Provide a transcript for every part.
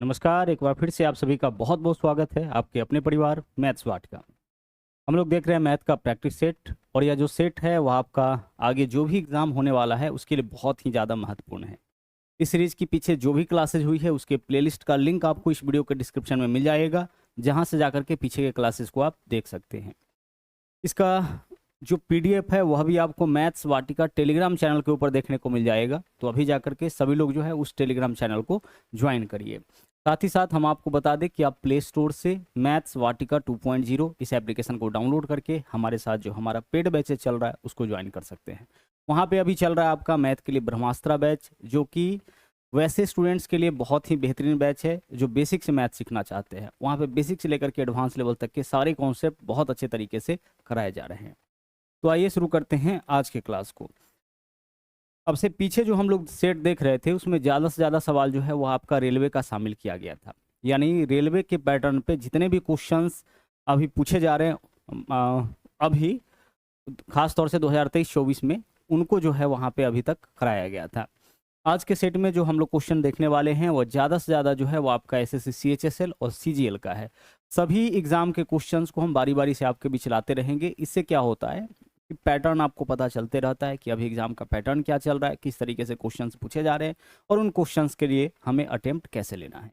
नमस्कार। एक बार फिर से आप सभी का बहुत बहुत स्वागत है आपके अपने परिवार मैथ्स वाट का। हम लोग देख रहे हैं मैथ का प्रैक्टिस सेट, और यह जो सेट है वह आपका आगे जो भी एग्ज़ाम होने वाला है उसके लिए बहुत ही ज़्यादा महत्वपूर्ण है। इस सीरीज के पीछे जो भी क्लासेज हुई है उसके प्लेलिस्ट का लिंक आपको इस वीडियो के डिस्क्रिप्शन में मिल जाएगा, जहां से जाकर के पीछे के क्लासेस को आप देख सकते हैं। इसका जो पीडीएफ है वह भी आपको मैथ्स वाटिका टेलीग्राम चैनल के ऊपर देखने को मिल जाएगा, तो अभी जाकर के सभी लोग जो है उस टेलीग्राम चैनल को ज्वाइन करिए। साथ ही साथ हम आपको बता दें कि आप प्ले स्टोर से मैथ्स वाटिका 2.0 इस एप्लीकेशन को डाउनलोड करके हमारे साथ जो हमारा पेड बैच चल रहा है उसको ज्वाइन कर सकते हैं। वहाँ पे अभी चल रहा है आपका मैथ के लिए ब्रह्मास्त्र बैच, जो कि वैसे स्टूडेंट्स के लिए बहुत ही बेहतरीन बैच है जो बेसिक से मैथ सीखना चाहते हैं। वहाँ पे बेसिक से लेकर के एडवांस लेवल तक के सारे कॉन्सेप्ट बहुत अच्छे तरीके से कराए जा रहे हैं। तो आइए शुरू करते हैं आज के क्लास को। अब से पीछे जो हम लोग सेट देख रहे थे उसमें ज़्यादा से ज़्यादा सवाल जो है वो आपका रेलवे का शामिल किया गया था, यानी रेलवे के पैटर्न पे जितने भी क्वेश्चंस अभी पूछे जा रहे हैं अभी खास तौर से 2023-24 में, उनको जो है वहाँ पे अभी तक कराया गया था। आज के सेट में जो हम लोग क्वेश्चन देखने वाले हैं वो ज़्यादा से ज़्यादा जो है वो आपका एसएससी सीएचएसएल और सीजीएल का है। सभी एग्जाम के क्वेश्चंस को हम बारी बारी से आपके बीच लाते रहेंगे। इससे क्या होता है कि पैटर्न आपको पता चलते रहता है कि अभी एग्जाम का पैटर्न क्या चल रहा है, किस तरीके से क्वेश्चंस पूछे जा रहे हैं और उन क्वेश्चंस के लिए हमें अटेम्प्ट कैसे लेना है।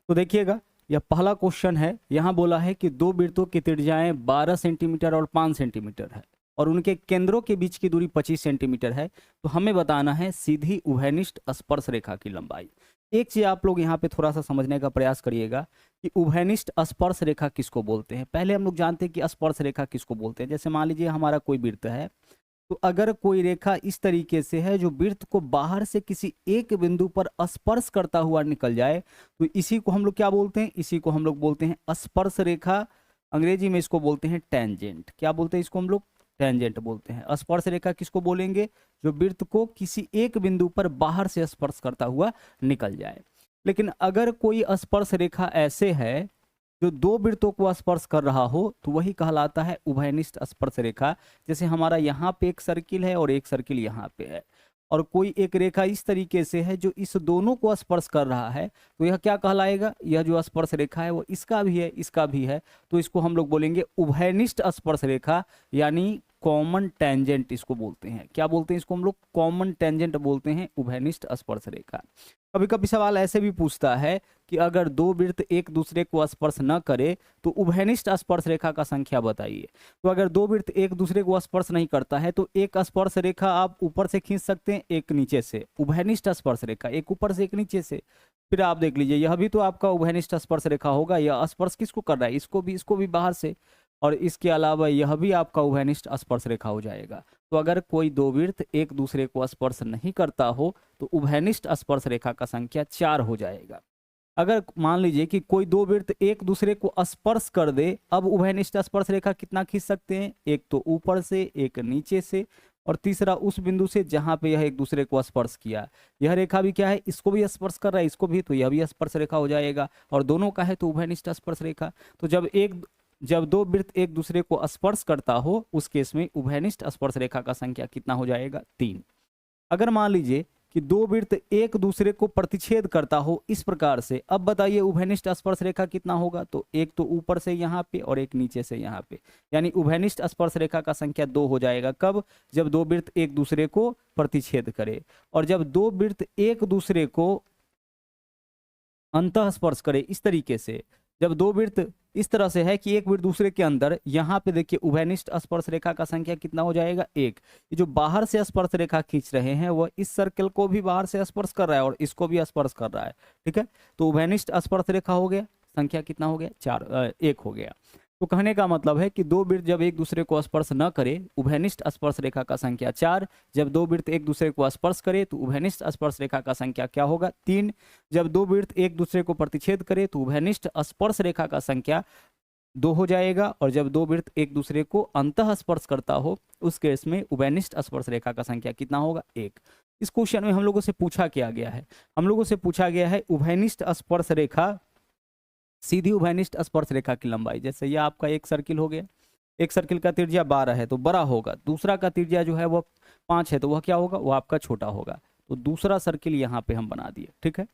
तो देखिएगा, यह पहला क्वेश्चन है। यहाँ बोला है कि दो वृत्तों की त्रिज्याएं 12 सेंटीमीटर और 5 सेंटीमीटर है और उनके केंद्रों के बीच की दूरी 25 सेंटीमीटर है। तो हमें बताना है सीधी उभयनिष्ठ स्पर्श रेखा की लंबाई। एक चीज आप लोग यहाँ पे थोड़ा सा समझने का प्रयास करिएगा कि उभयनिष्ठ स्पर्श रेखा किसको बोलते हैं। पहले हम लोग जानते हैं कि स्पर्श रेखा किसको बोलते हैं। जैसे मान लीजिए हमारा कोई वृत्त है, तो अगर कोई रेखा इस तरीके से है जो वृत्त को बाहर से किसी एक बिंदु पर स्पर्श करता हुआ निकल जाए, तो इसी को हम लोग क्या बोलते हैं, इसी को हम लोग बोलते हैं स्पर्श रेखा। अंग्रेजी में इसको बोलते हैं टेंजेंट। क्या बोलते हैं इसको हम लोग? टेंजेंट बोलते हैं। स्पर्श रेखा किसको बोलेंगे? जो वृत्त को किसी एक बिंदु पर बाहर से स्पर्श करता हुआ निकल जाए। लेकिन अगर कोई स्पर्श रेखा ऐसे है जो दो वृत्तों को स्पर्श कर रहा हो, तो वही कहलाता है उभयनिष्ठ स्पर्श रेखा। जैसे हमारा यहाँ पे एक सर्किल है और एक सर्किल यहाँ पे है, और कोई एक रेखा इस तरीके से है जो इस दोनों को स्पर्श कर रहा है, तो यह क्या कहलाएगा? यह जो स्पर्श रेखा है वो इसका भी है, इसका भी है, तो इसको हम लोग बोलेंगे उभयनिष्ठ स्पर्श रेखा, यानी कॉमन टेंजेंट इसको बोलते हैं। क्या बोलते हैं इसको हम लोग? कॉमन टेंजेंट बोलते हैं उभयनिष्ठ स्पर्श रेखा। कभी कभी सवाल ऐसे भी पूछता है कि अगर दो वृत्त एक दूसरे को स्पर्श न करे तो उभयनिष्ठ स्पर्श रेखा का संख्या बताइए। तो अगर दो वृत्त एक दूसरे को स्पर्श नहीं करता है तो एक स्पर्श रेखा आप ऊपर से खींच सकते हैं, एक नीचे से। उभयनिष्ठ स्पर्श रेखा एक ऊपर से एक नीचे से। फिर आप देख लीजिए, यह भी तो आपका उभयनिष्ठ स्पर्श रेखा होगा। यह स्पर्श किसको कर रहा है? इसको भी बाहर से, और इसके अलावा यह भी आपका उभयनिष्ठ स्पर्श रेखा हो जाएगा। तो अगर कोई दो वृत्त एक दूसरे को स्पर्श नहीं करता हो तो उभयनिष्ठ स्पर्श रेखा का संख्या 4 हो जाएगा। अगर मान लीजिए कि कोई दो वृत्त एक दूसरे को स्पर्श कर दे, अब उभयनिष्ठ स्पर्श रेखा कितना खींच सकते हैं? एक तो ऊपर से, एक नीचे से, और तीसरा उस बिंदु से जहां पे यह एक दूसरे को स्पर्श किया। यह रेखा भी क्या है? इसको भी स्पर्श कर रहा है, इसको भी, तो यह भी स्पर्श रेखा हो जाएगा, और दोनों का है तो उभयनिष्ठ स्पर्श रेखा। तो जब दो वृत्त एक दूसरे को स्पर्श करता हो उस केस में उभयनिष्ठ स्पर्श रेखा का संख्या कितना हो जाएगा? 3। अगर मान लीजिए कि दो वृत्त एक दूसरे को प्रतिच्छेद करता हो इस प्रकार से, अब बताइए उभयनिष्ठ स्पर्श रेखा कितना होगा? तो एक तो ऊपर से यहाँ पे और एक नीचे से यहाँ पे, यानी उभयनिष्ठ स्पर्श रेखा का संख्या 2 हो जाएगा। कब? जब दो वृत्त एक दूसरे को प्रतिच्छेद करे। और जब दो वृत्त एक दूसरे को अंतः स्पर्श करे इस तरीके से, जब दो वृत्त इस तरह से है कि एक वृत्त दूसरे के अंदर, यहाँ पे देखिए उभयनिष्ठ स्पर्श रेखा का संख्या कितना हो जाएगा? 1। ये जो बाहर से स्पर्श रेखा खींच रहे हैं वह इस सर्कल को भी बाहर से स्पर्श कर रहा है और इसको भी स्पर्श कर रहा है। ठीक है, तो उभयनिष्ठ स्पर्श रेखा हो गया, संख्या कितना हो गया? 4, 1 हो गया। तो कहने का मतलब है कि दो वृत्त जब एक दूसरे को स्पर्श न करे उभयनिष्ठ स्पर्श रेखा का संख्या 4। जब दो वृत्त एक दूसरे को स्पर्श करे तो उभयनिष्ठ स्पर्श रेखा का संख्या क्या होगा? 3। जब दो वृत्त एक दूसरे को प्रतिच्छेद करे तो उभयनिष्ठ स्पर्श रेखा का संख्या 2 हो जाएगा, और जब दो वृत्त एक दूसरे को अंतः स्पर्श करता हो उस केस में उभयनिष्ठ स्पर्श रेखा का संख्या कितना होगा? 1। इस क्वेश्चन में हम लोगों से पूछा क्या गया है? हम लोगों से पूछा गया है उभयनिष्ठ स्पर्श रेखा, सीधी उभयनिष्ठ स्पर्श रेखा की लंबाई। जैसे यह आपका एक सर्किल हो गया, एक सर्किल का त्रिज्या 12 है तो बड़ा होगा, दूसरा का त्रिज्या जो है वो 5 है तो वह क्या होगा? वो आपका छोटा होगा। तो दूसरा सर्किल यहाँ पे हम बना दिए। ठीक है,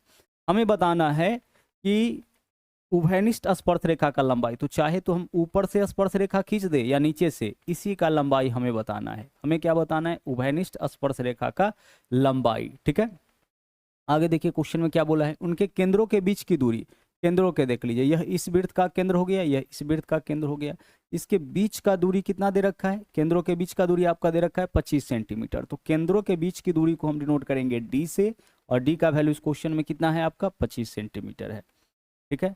हमें बताना है कि उभयनिष्ठ स्पर्श रेखा का लंबाई, तो चाहे तो हम ऊपर से स्पर्श रेखा खींच दे या नीचे से, इसी का लंबाई हमें बताना है। हमें क्या बताना है? उभयनिष्ठ स्पर्श रेखा का लंबाई। ठीक है, आगे देखिए क्वेश्चन में क्या बोला है, उनके केंद्रों के बीच की दूरी। केंद्रों के देख लीजिए, यह इस वृत्त का केंद्र हो गया, यह इस वृत्त का केंद्र हो गया, इसके बीच का दूरी कितना दे रखा है? केंद्रों के बीच का दूरी आपका दे रखा है 25 सेंटीमीटर। तो केंद्रों के बीच की दूरी को हम डिनोट करेंगे डी से, और डी का वैल्यू इस क्वेश्चन में कितना है आपका? 25 सेंटीमीटर है। ठीक है,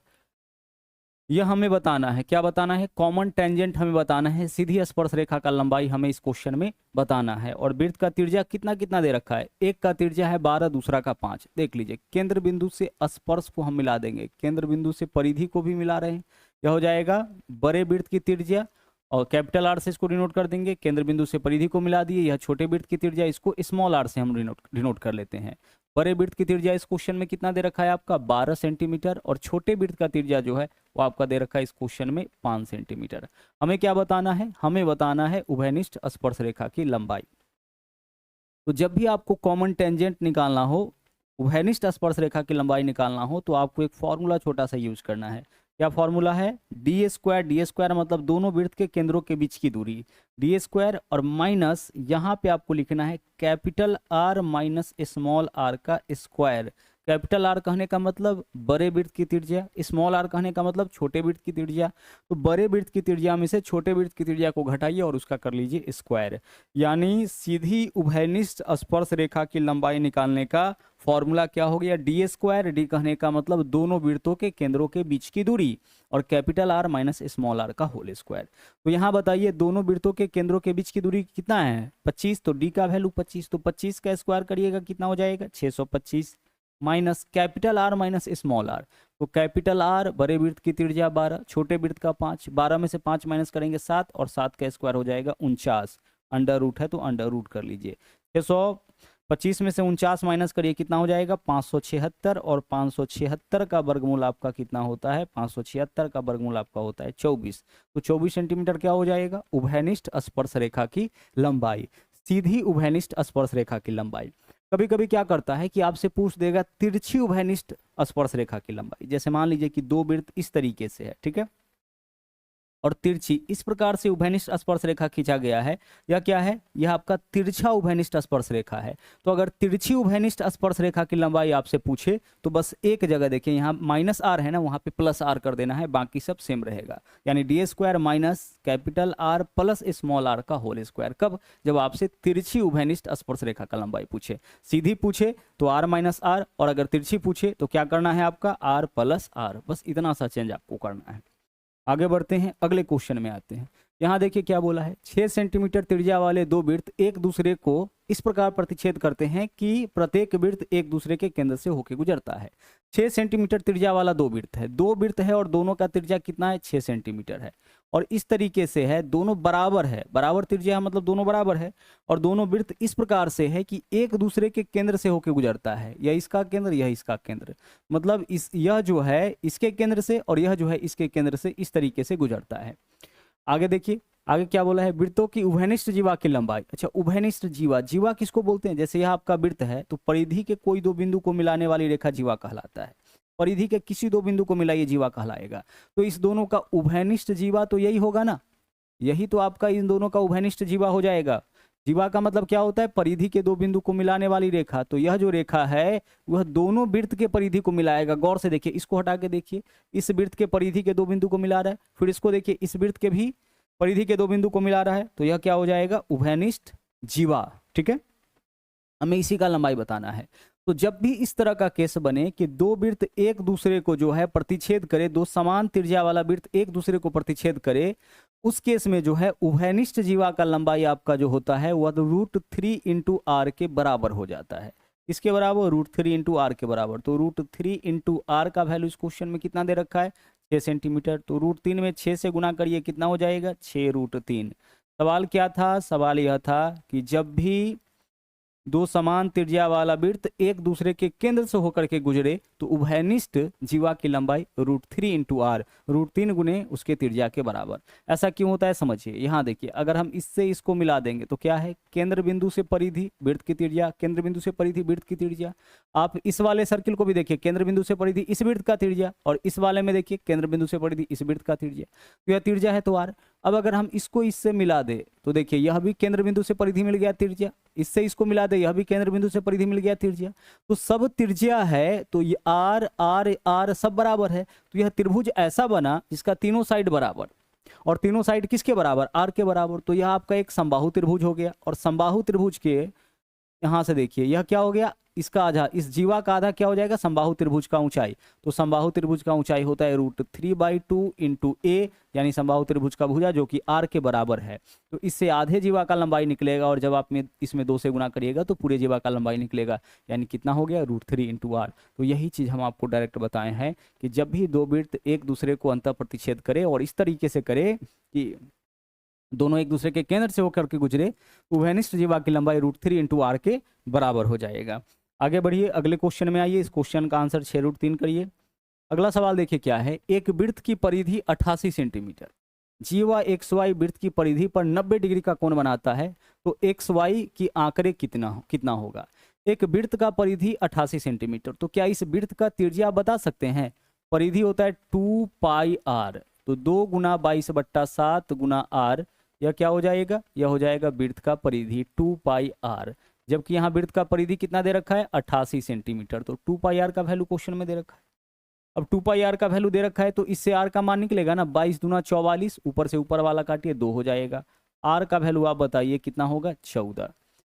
यह हमें बताना है, क्या बताना है? कॉमन टेंजेंट हमें बताना है, सीधी स्पर्श रेखा का लंबाई हमें इस क्वेश्चन में बताना है। और वृत्त का त्रिज्या कितना कितना दे रखा है? एक का त्रिज्या है 12, दूसरा का 5। देख लीजिए, केंद्र बिंदु से स्पर्श को हम मिला देंगे, केंद्र बिंदु से परिधि को भी मिला रहे हैं। यह हो जाएगा बड़े वृत्त की त्रिज्या, और कैपिटल आर से इसको डिनोट कर देंगे। केंद्र बिंदु से परिधि को मिला दिए, यह छोटे वृत्त की त्रिज्या, इसको स्मॉल आर से हम डिनोट कर लेते हैं। बड़े वृत्त की त्रिज्या इस क्वेश्चन में कितना दे रखा है आपका? 12 सेंटीमीटर, और छोटे वृत्त का त्रिज्या जो है वो आपका दे रखा है इस क्वेश्चन में 5 सेंटीमीटर। हमें क्या बताना है? हमें बताना है उभयनिष्ठ स्पर्श रेखा की लंबाई। तो जब भी आपको कॉमन टेंजेंट निकालना हो, उभयनिष्ठ स्पर्श रेखा की लंबाई निकालना हो, तो आपको एक फॉर्मूला छोटा सा यूज करना है। क्या फॉर्मूला है? D square. डी स्क्वायर मतलब दोनों वृत्त के केंद्रों के बीच की दूरी, डी स्क्वायर, और माइनस यहाँ पे आपको लिखना है capital R minus small R का स्क्वायर। कैपिटल आर कहने का मतलब बड़े वृत्त की त्रिज्या, स्मॉल आर कहने का मतलब छोटे वृत्त की त्रिज्या। तो बड़े वृत्त की त्रिज्या में से छोटे वृत्त की त्रिज्या को घटाइए और उसका कर लीजिए स्क्वायर। यानी सीधी उभयनिष्ठ स्पर्श रेखा की लंबाई निकालने का फॉर्मूला क्या हो गया? D square. डी कहने का मतलब दोनों वृत्तों के केंद्रों के बीच की दूरी, और capital R minus small R का होल स्क्वायर। तो यहाँ बताइए दोनों वृत्तों के केंद्रों के बीच की दूरी कितना है? 25। तो डी का वैल्यू 25, तो 25 का स्क्वायर करिएगा कितना हो जाएगा? 625, minus capital R minus small R. तो कैपिटल आर बड़े वृत्त की त्रिज्या 12, छोटे वृत्त का 5, 12 में से 5 माइनस करेंगे 7, और 7 का स्क्वायर हो जाएगा 49। अंडर रूट है तो अंडर रूट कर लीजिए। 625 में से 49 माइनस करिए कितना हो जाएगा? 576, और 576 का वर्गमूल आपका कितना होता है? 576 का वर्गमूल आपका होता है 24। तो 24 सेंटीमीटर क्या हो जाएगा? उभयनिष्ठ स्पर्श रेखा की लंबाई, सीधी उभयनिष्ठ स्पर्श रेखा की लंबाई। कभी कभी क्या करता है कि आपसे पूछ देगा तिरछी उभयनिष्ठ स्पर्श रेखा की लंबाई। जैसे मान लीजिए कि दो वृत्त इस तरीके से है, ठीक है, और तिरछी इस प्रकार से उभयनिष्ठ स्पर्श रेखा खींचा गया है। यह क्या है? यह आपका तिरछा उभयनिष्ठ स्पर्श रेखा है। तो अगर तिरछी उभयनिष्ठ स्पर्श रेखा की लंबाई आपसे पूछे तो बस एक जगह देखिए, यहाँ माइनस आर है ना, वहाँ पे प्लस आर कर देना है, बाकी सब सेम रहेगा। यानी D square minus capital R plus small R का होल स्क्वायर। कब? जब आपसे तिरछी उभयनिष्ठ स्पर्श रेखा का लंबाई पूछे। सीधी पूछे तो आर माइनस आर, और अगर तिरछी पूछे तो क्या करना है आपका? R plus R. बस इतना सा चेंज आपको करना है। आगे बढ़ते हैं, अगले क्वेश्चन में आते हैं। यहाँ देखिए क्या बोला है, 6 सेंटीमीटर त्रिज्या वाले दो वृत्त एक दूसरे को इस प्रकार प्रतिच्छेद करते हैं कि प्रत्येक वृत्त एक दूसरे के केंद्र से होकर गुजरता है। 6 सेंटीमीटर त्रिज्या वाला दो वृत्त है और दोनों का त्रिज्या कितना है? 6 सेंटीमीटर है। और इस तरीके से है, दोनों बराबर है, बराबर त्रिज्या मतलब दोनों बराबर है, और दोनों वृत्त इस प्रकार से है कि एक दूसरे के केंद्र से होकर गुजरता है। यह इसका केंद्र, यह इसका केंद्र, मतलब यह जो है इसके केंद्र से, और यह जो है इसके केंद्र से, इस तरीके से गुजरता है। आगे देखिए, आगे क्या बोला है? वृत्तों की उभयनिष्ठ जीवा की लंबाई। अच्छा, उभयनिष्ठ जीवा, जीवा किसको बोलते हैं? जैसे यह आपका वृत्त है तो परिधि के कोई दो बिंदु को मिलाने वाली रेखा जीवा कहलाता है। परिधि के किसी दो बिंदु को मिलाइए, जीवा कहलाएगा। तो इस दोनों का उभयनिष्ठ जीवा तो यही होगा ना, यही तो आपका इन दोनों का उभयनिष्ठ जीवा हो जाएगा। जीवा का मतलब क्या होता है? परिधि के दो बिंदु को मिलाने वाली रेखा। तो यह जो रेखा है वह दोनों वृत्त के परिधि को मिलाएगा। गौर से देखिए, इसको हटा के देखिए, इस वृत्त के परिधि के दो बिंदु को मिला रहा है, फिर इसको देखिए, इस वृत्त के भी परिधि के दो बिंदु को मिला रहा है। तो यह क्या हो जाएगा? उभयनिष्ठ जीवा। ठीक है, हमें इसी का लंबाई बताना है। तो जब भी इस तरह का केस बने कि दो वृत्त एक दूसरे को जो है प्रतिच्छेद करे, दो समान त्रिज्या वाला वृत्त एक दूसरे को प्रतिच्छेद करे, उस केस में जो है उभयनिष्ठ जीवा का लंबाई आपका जो होता है वह √3 इंटू आर के बराबर हो जाता है। इसके बराबर √3 इंटू आर के बराबर। तो √3 इंटू आर का वैल्यू इस क्वेश्चन में कितना दे रखा है? 6 सेंटीमीटर। तो √3 में 6 से गुना करिए, कितना हो जाएगा? 6 √3। सवाल क्या था? सवाल यह था कि जब भी दो समान त्रिज्या वाला वृत्त एक दूसरे के केंद्र से होकर के गुजरे तो उभयनिष्ठ जीवा की लंबाई √3 × r, √3 गुने उसके त्रिज्या के बराबर। ऐसा क्यों होता है समझिए। यहाँ देखिए, अगर हम इससे इसको मिला देंगे तो क्या है, केंद्र बिंदु से परिधि वृत्त की त्रिज्या, केंद्र बिंदु से परिधि वृत्त की त्रिज्या। आप इस वाले सर्किल को भी देखिए, केंद्र बिंदु से परिधि इस वृत्त का त्रिज्या, और इस वाले में देखिए केंद्र बिंदु से परिधि इस वृत्त का त्रिज्या, तो यह त्रिज्या है तो r। अब अगर हम इसको इससे मिला दे तो देखिए, यह भी केंद्र बिंदु से परिधि मिल गया त्रिज्या, इससे इसको मिला दे, यह भी केंद्र बिंदु से परिधि मिल गया त्रिज्या, तो सब त्रिज्या है, तो ये r r r सब बराबर है। तो यह त्रिभुज ऐसा बना जिसका तीनों साइड बराबर, और तीनों साइड किसके बराबर, r के बराबर। तो यह आपका एक समबाहु त्रिभुज हो गया, और समबाहु त्रिभुज के यहाँ से देखिए यह क्या हो गया, इसका आधा, इस जीवा का आधा क्या हो जाएगा, समबाहु त्रिभुज का ऊंचाई। तो समबाहु त्रिभुज का ऊंचाई होता है √3/2 × a, यानी समबाहु त्रिभुज का भुजा जो कि r के बराबर है। तो इससे आधे जीवा का लंबाई निकलेगा, और जब आप में इसमें 2 से गुना करिएगा तो पूरे जीवा का लंबाई निकलेगा, यानी कितना हो गया, √3 × r। तो यही चीज़ हम आपको डायरेक्ट बताए हैं कि जब भी दो वृत्त एक दूसरे को अंतः प्रतिच्छेद करे और इस तरीके से करे कि दोनों एक दूसरे के केंद्र से होकर के गुजरे, उभयनिष्ठ जीवा की लंबाई √3 × r के बराबर हो जाएगा। आगे बढ़िए, अगले क्वेश्चन में आइए। इस क्वेश्चन का आंसर 6√3 करिए। अगला सवाल देखिए क्या है, एक वृत्त की परिधि 88 सेंटीमीटर, जीवा XY वृत्त की परिधि पर 90 डिग्री का कोण बनाता है, तो XY की आंकड़े कितना होगा। एक वृत्त का परिधि 88 सेंटीमीटर, तो क्या इस वृत्त का त्रिज्या बता सकते हैं। परिधि होता है 2πr, तो 2 × 22/7 × r, यह क्या हो जाएगा, यह हो जाएगा वृत्त का परिधि 2πr। जबकि यहाँ वृत्त का परिधि कितना दे रखा है, 88 सेंटीमीटर, तो 2πr का वैल्यू क्वेश्चन में दे रखा है। अब 2πr का वैल्यू दे रखा है तो इससे r का मान निकलेगा ना, 22 दूना 44, ऊपर से ऊपर वाला काटिए 2 हो जाएगा। r का वैल्यू आप बताइए कितना होगा, 14।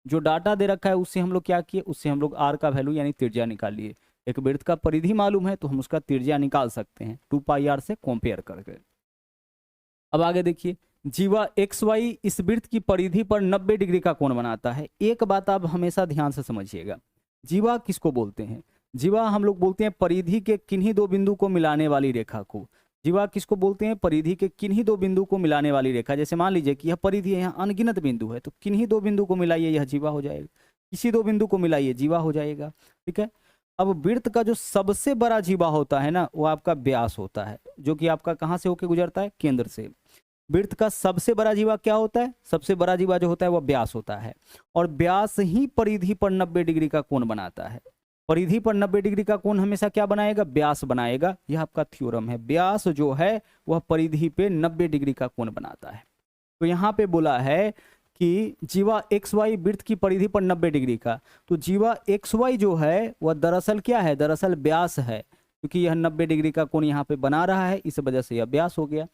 जो डाटा दे रखा है उससे हम लोग क्या किए, उससे हम लोग r का वैल्यू यानी त्रिज्या निकाल लिए। एक वृत्त का परिधि मालूम है तो हम उसका त्रिज्या निकाल सकते हैं 2πr से कंपेयर करके। अब आगे देखिए, जीवा XY इस वृत्त की परिधि पर 90 डिग्री का कोण बनाता है। एक बात आप हमेशा ध्यान से समझिएगा, जीवा किसको बोलते हैं, जीवा हम लोग बोलते हैं परिधि के किन्हीं दो बिंदु को मिलाने वाली रेखा को। जीवा किसको बोलते हैं, परिधि के किन्हीं दो बिंदु को मिलाने वाली रेखा। जैसे मान लीजिए कि यह परिधि है, यहाँ अनगिनत बिंदु है, तो किन्हीं दो बिंदु को मिलाइए, यह जीवा हो जाएगा। किसी दो बिंदु को मिलाइए, जीवा हो जाएगा। ठीक है। अब वृत्त का जो सबसे बड़ा जीवा होता है ना, वो आपका व्यास होता है, जो कि आपका कहाँ से होकर गुजरता है, केंद्र से। वृत्त का सबसे बड़ा जीवा क्या होता है, सबसे बड़ा जीवा जो होता है वह व्यास होता है, और व्यास ही परिधि पर 90 डिग्री का कोण बनाता है। परिधि पर 90 डिग्री का कोण हमेशा क्या बनाएगा, व्यास बनाएगा। यह आपका थ्योरम है, व्यास जो है वह परिधि पे 90 डिग्री का कोण बनाता है। तो यहाँ पे बोला है कि जीवा XY वृत्त की परिधि पर 90 डिग्री का, तो जीवा XY जो है वह दरअसल क्या है, दरअसल व्यास है, क्योंकि यह 90 डिग्री का कोण यहाँ पे बना रहा है, इस वजह से यह व्यास हो गया।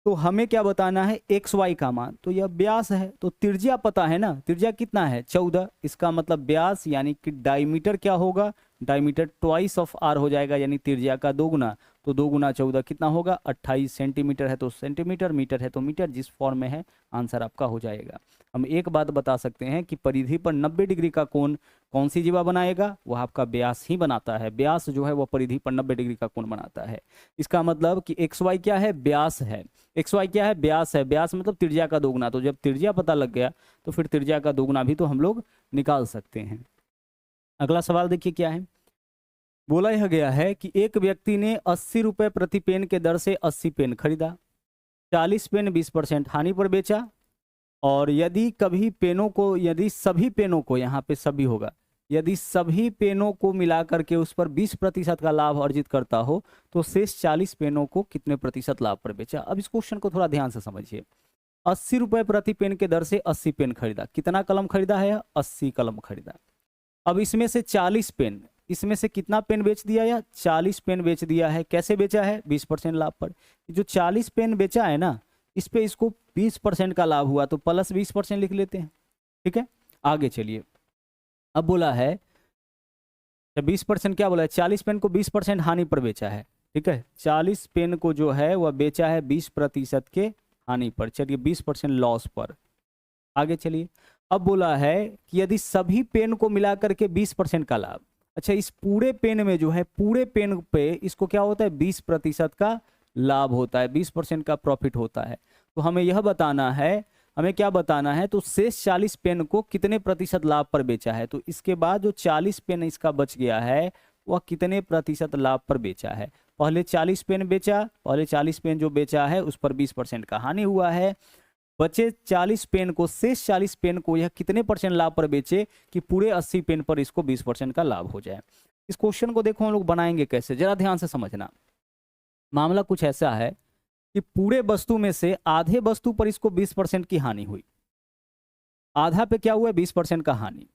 तो हमें क्या बताना है, XY का मान, तो यह व्यास है। तो त्रिज्या पता है ना, त्रिज्या कितना है, 14। इसका मतलब व्यास यानी कि डायमीटर क्या होगा, डायमीटर ट्वाइस ऑफ r हो जाएगा, यानी त्रिज्या का 2 गुना। तो 2 × 14 कितना होगा, 28 सेंटीमीटर है तो सेंटीमीटर, मीटर है तो मीटर, जिस फॉर्म में है आंसर आपका हो जाएगा। हम एक बात बता सकते हैं कि परिधि पर 90 डिग्री का कोण कौन सी जीवा बनाएगा, वह आपका व्यास ही बनाता है। व्यास जो है वह परिधि पर 90 डिग्री का कोण बनाता है। इसका मतलब कि XY क्या है, व्यास है। XY क्या है, व्यास है। व्यास मतलब त्रिज्या का 2 गुना। तो जब त्रिज्या पता लग गया तो फिर त्रिज्या का 2 गुना भी तो हम लोग निकाल सकते हैं। अगला सवाल देखिए क्या है, बोला यह गया है कि एक व्यक्ति ने 80 रुपये प्रति पेन के दर से 80 पेन खरीदा, 40 पेन 20% हानि पर बेचा, और यदि सभी पेनों को, यहाँ पे सभी होगा, यदि सभी पेनों को मिलाकर के उस पर 20% का लाभ अर्जित करता हो तो शेष 40 पेनों को कितने प्रतिशत लाभ पर बेचा। अब इस क्वेश्चन को थोड़ा ध्यान से समझिए। 80 रुपये प्रति पेन के दर से 80 पेन खरीदा, कितना कलम खरीदा है, 80 कलम खरीदा। अब इसमें से 40 पेन, इसमें से कितना पेन बेच दिया, या 40 पेन बेच दिया है। कैसे बेचा है, 20% लाभ पर। जो 40 पेन बेचा है ना, इस पे इसको 20% का लाभ हुआ, तो प्लस 20% लिख लेते हैं। ठीक है, आगे चलिए। अब बोला है 20% क्या बोला है, 40 पेन को 20% हानि पर बेचा है। ठीक है, 40 पेन को जो है वह बेचा है 20% के हानि पर, चलिए 20% लॉस पर। आगे चलिए। अब बोला है कि यदि सभी पेन को मिलाकर के 20% का लाभ, अच्छा इस पूरे पेन में जो है, पूरे पेन पे इसको क्या होता है, 20% का लाभ होता है, 20% का प्रॉफिट होता है। तो हमें यह बताना है, हमें क्या बताना है, तो शेष 40 पेन को कितने प्रतिशत लाभ पर बेचा है। तो इसके बाद जो 40 पेन इसका बच गया है वह कितने प्रतिशत लाभ पर बेचा है। पहले 40 पेन बेचा, पहले 40 पेन जो बेचा है उस पर 20% का हानि हुआ है। बचे 40 पेन को, शेष 40 पेन को यह कितने परसेंट लाभ पर बेचे कि पूरे 80 पेन पर इसको 20% का लाभ हो जाए। इस क्वेश्चन को देखो हम लोग बनाएंगे कैसे, जरा ध्यान से समझना। मामला कुछ ऐसा है कि पूरे वस्तु में से आधे वस्तु पर इसको 20% की हानि हुई, आधा पे क्या हुआ, 20% का हानि।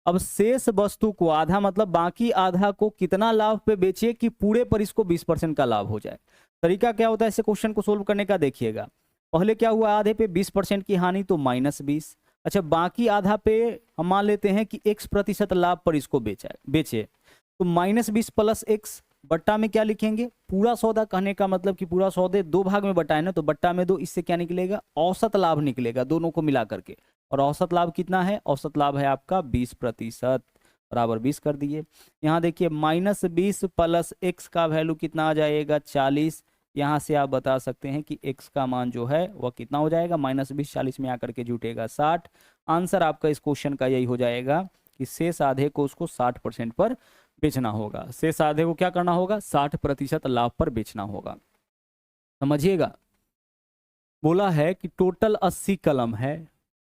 अब शेष वस्तु को, आधा मतलब बाकी आधा को कितना लाभ पे बेचे कि पूरे पर इसको 20% का लाभ हो जाए। तरीका क्या होता है ऐसे क्वेश्चन को सोल्व करने का, देखिएगा। पहले क्या हुआ, आधे पे 20% की हानि तो -20। अच्छा, बाकी आधा पे हम मान लेते हैं कि x% लाभ पर इसको बेचे, तो -20 + x बट्टा में क्या लिखेंगे, पूरा सौदा। कहने का मतलब कि पूरा सौदे 2 भाग में बटाए ना, तो बट्टा में 2, इससे क्या निकलेगा, औसत लाभ निकलेगा दोनों को मिला करके। और औसत लाभ कितना है, औसत लाभ है आपका 20%, बराबर 20 कर दिए। यहाँ देखिए -20 + x का वैल्यू कितना आ जाएगा, 40। यहाँ से आप बता सकते हैं कि x का मान जो है वह कितना हो जाएगा, -20 40 में आकर के जुटेगा 60। आंसर आपका इस क्वेश्चन का यही हो जाएगा कि शेष आधे को उसको 60% पर बेचना होगा। शेष आधे को क्या करना होगा, 60% लाभ पर बेचना होगा। समझिएगा, बोला है कि टोटल 80 कलम है,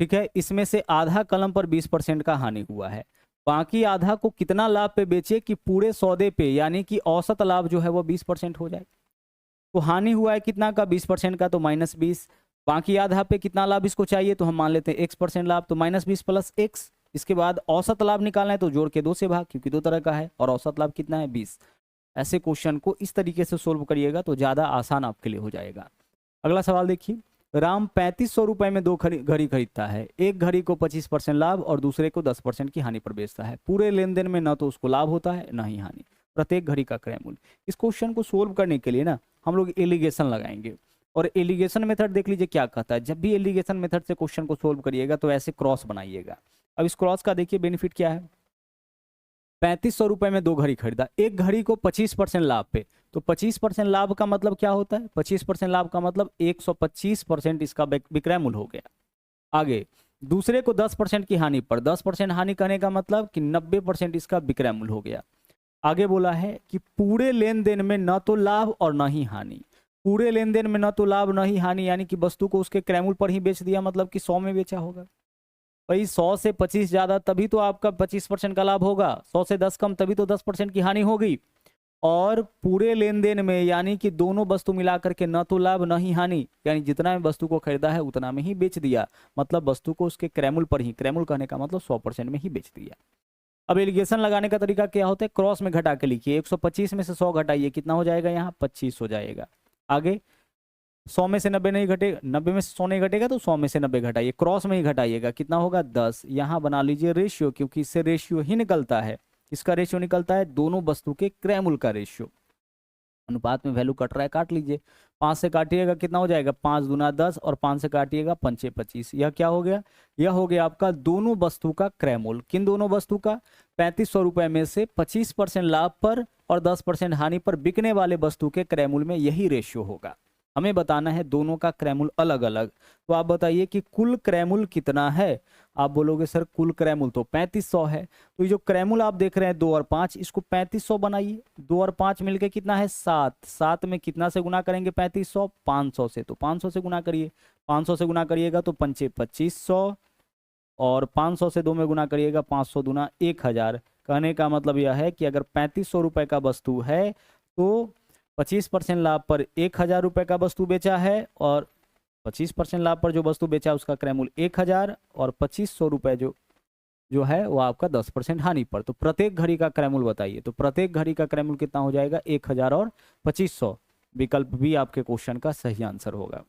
ठीक है, इसमें से आधा कलम पर 20% का हानि हुआ है। बाकी आधा को कितना लाभ पे बेचे कि पूरे सौदे पे, यानी कि औसत लाभ जो है वो 20% हो जाए। तो हानि हुआ है कितना का, 20% का, तो -20। बाकी आधा पे कितना लाभ इसको चाहिए, तो हम मान लेते हैं x% लाभ, तो -20 + x। इसके बाद औसत लाभ निकालना है तो जोड़ के 2 से भाग, क्योंकि 2 तरह का है, और औसत लाभ कितना है, 20। ऐसे क्वेश्चन को इस तरीके से सोल्व करिएगा तो ज़्यादा आसान आपके लिए हो जाएगा। अगला सवाल देखिए, राम 3500 रुपए में 2 घड़ी खरीदता है। एक घड़ी को 25% लाभ और दूसरे को 10% की हानि पर बेचता है। पूरे लेन देन में न तो उसको लाभ होता है न ही हानि। प्रत्येक घड़ी का क्रय मूल्य। इस क्वेश्चन को सोल्व करने के लिए ना हम लोग एलिगेशन लगाएंगे, और एलिगेशन मेथड देख लीजिए क्या कहता है। जब भी एलिगेशन मेथड से क्वेश्चन को सोल्व करिएगा तो ऐसे क्रॉस बनाइएगा। अब इस क्रॉस का देखिए बेनिफिट क्या है। 3500 रुपए में 2 घड़ी खरीदा, एक घड़ी को 25% लाभ पे, तो 25% लाभ का मतलब क्या होता है, 25% लाभ का मतलब 125% इसका विक्रय मूल्य हो गया। आगे दूसरे को 10% की हानि पर, 10% हानि करने का मतलब कि 90% इसका विक्रय मूल्य हो गया। आगे बोला है कि पूरे लेन देन में न तो लाभ और न ही हानि। पूरे लेन देन में न तो लाभ न ही हानि, यानी कि वस्तु को उसके क्रय मूल्य पर ही बेच दिया, मतलब कि 100 में बेचा होगा। भाई 100 से 25 ज्यादा तभी तो आपका 25% का लाभ होगा, 100 से 10 कम तभी तो 10% की हानि होगी। और पूरे लेन देन में, यानी कि दोनों वस्तु मिलाकर के न तो लाभ न ही हानि, यानी जितना में वस्तु को खरीदा है उतना में ही बेच दिया, मतलब वस्तु को उसके क्रय मूल्य पर ही, क्रय मूल्य कहने का मतलब 100% में ही बेच दिया। अब एलिगेशन लगाने का तरीका क्या होता है, क्रॉस में घटा के लिखिए। 125 में से 100 घटाइए, कितना हो जाएगा, यहाँ 25 हो जाएगा। आगे 100 में से 90 नहीं घटेगा, 90 में से 100 नहीं घटेगा, तो 100 में से 90 घटाइए, क्रॉस में ही घटाइएगा, कितना होगा 10। यहाँ बना लीजिए रेशियो, क्योंकि इससे रेशियो ही निकलता है। इसका रेशियो निकलता है दोनों वस्तु के क्रय मूल्य का रेशियो। अनुपात में वैल्यू कट रहा है, काट लीजिए। 5 से काटिएगा कितना हो जाएगा, 5 दूना 10, और 5 से काटिएगा 5 25। यह क्या हो गया, यह हो गया आपका दोनों वस्तु का क्रय मूल्य। किन दोनों वस्तु का, 3500 रुपए में से 25% लाभ पर और 10% हानि पर बिकने वाले वस्तु के क्रय मूल्य में यही रेशियो होगा। हमें बताना है दोनों का क्रय मूल्य अलग अलग। तो आप बताइए कि कुल क्रय मूल्य कितना है। आप बोलोगे सर कुल क्रय मूल्य तो 3500 है, तो ये जो क्रय मूल्य आप देख रहे हैं 2 और 5, इसको 3500 बनाइए। 2 और 5 मिलके कितना है 7, 7 में कितना से गुना करेंगे 3500, 500 से, तो 500 से गुना करिए। 500 से गुना करिएगा तो 5 2500, और 500 से 2 में गुना करिएगा, 500 दूना 1000। कहने का मतलब यह है कि अगर 3500 रुपए का वस्तु है तो 25% लाभ पर 1000 रुपए का वस्तु बेचा है, और 25% लाभ पर जो वस्तु बेचा उसका क्रय मूल्य 1000, और 2500 रुपए जो है वो आपका 10% हानि पर। तो प्रत्येक घड़ी का क्रय मूल्य बताइए। तो प्रत्येक घड़ी का क्रय मूल्य कितना हो जाएगा, 1000 और 2500। विकल्प भी आपके क्वेश्चन का सही आंसर होगा।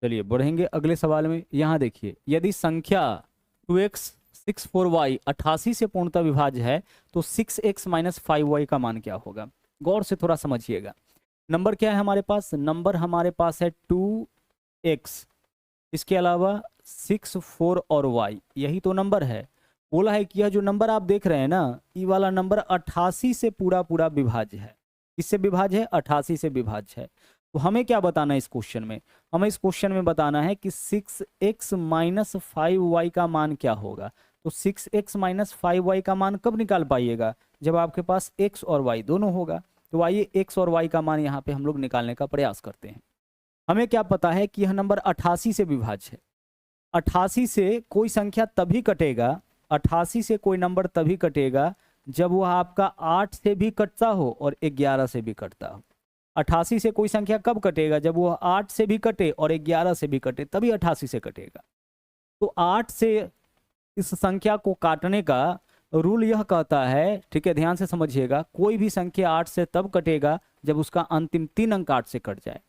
चलिए बढ़ेंगे अगले सवाल में। यहाँ देखिए, यदि संख्या 2x 64y 88 से पूर्णतः विभाज्य है तो 6x - 5y का मान क्या होगा। गौर से थोड़ा समझिएगा। नंबर क्या है हमारे पास, नंबर हमारे पास है 2x, इसके अलावा 6, 4 और y, यही तो नंबर है। बोला है कि यह जो नंबर आप देख रहे हैं ना, ये वाला नंबर 88 से पूरा विभाज्य है। किससे विभाज्य है, 88 से विभाज्य है। तो हमें क्या बताना है इस क्वेश्चन में? हमें इस क्वेश्चन में बताना है कि 6x माइनस 5y का मान क्या होगा। तो 6x माइनस 5y का मान कब निकाल पाइएगा? जब आपके पास x और y दोनों होगा। तो आइए x और y का मान यहाँ पे हम लोग निकालने का प्रयास करते हैं। हमें क्या पता है कि यह नंबर 88 से विभाज्य है। 88 से कोई संख्या तभी कटेगा, 88 से कोई नंबर तभी कटेगा जब वह आपका 8 से भी कटता हो और 11 से भी कटता हो। 88 से कोई संख्या कब कटेगा? जब वह 8 से भी कटे और 11 से भी कटे, तभी 88 से कटेगा। तो 8 से इस संख्या को काटने का रूल यह कहता है, ठीक है, ध्यान से समझिएगा, कोई भी संख्या 8 से तब कटेगा जब उसका अंतिम 3 अंक 8 से कट जाए।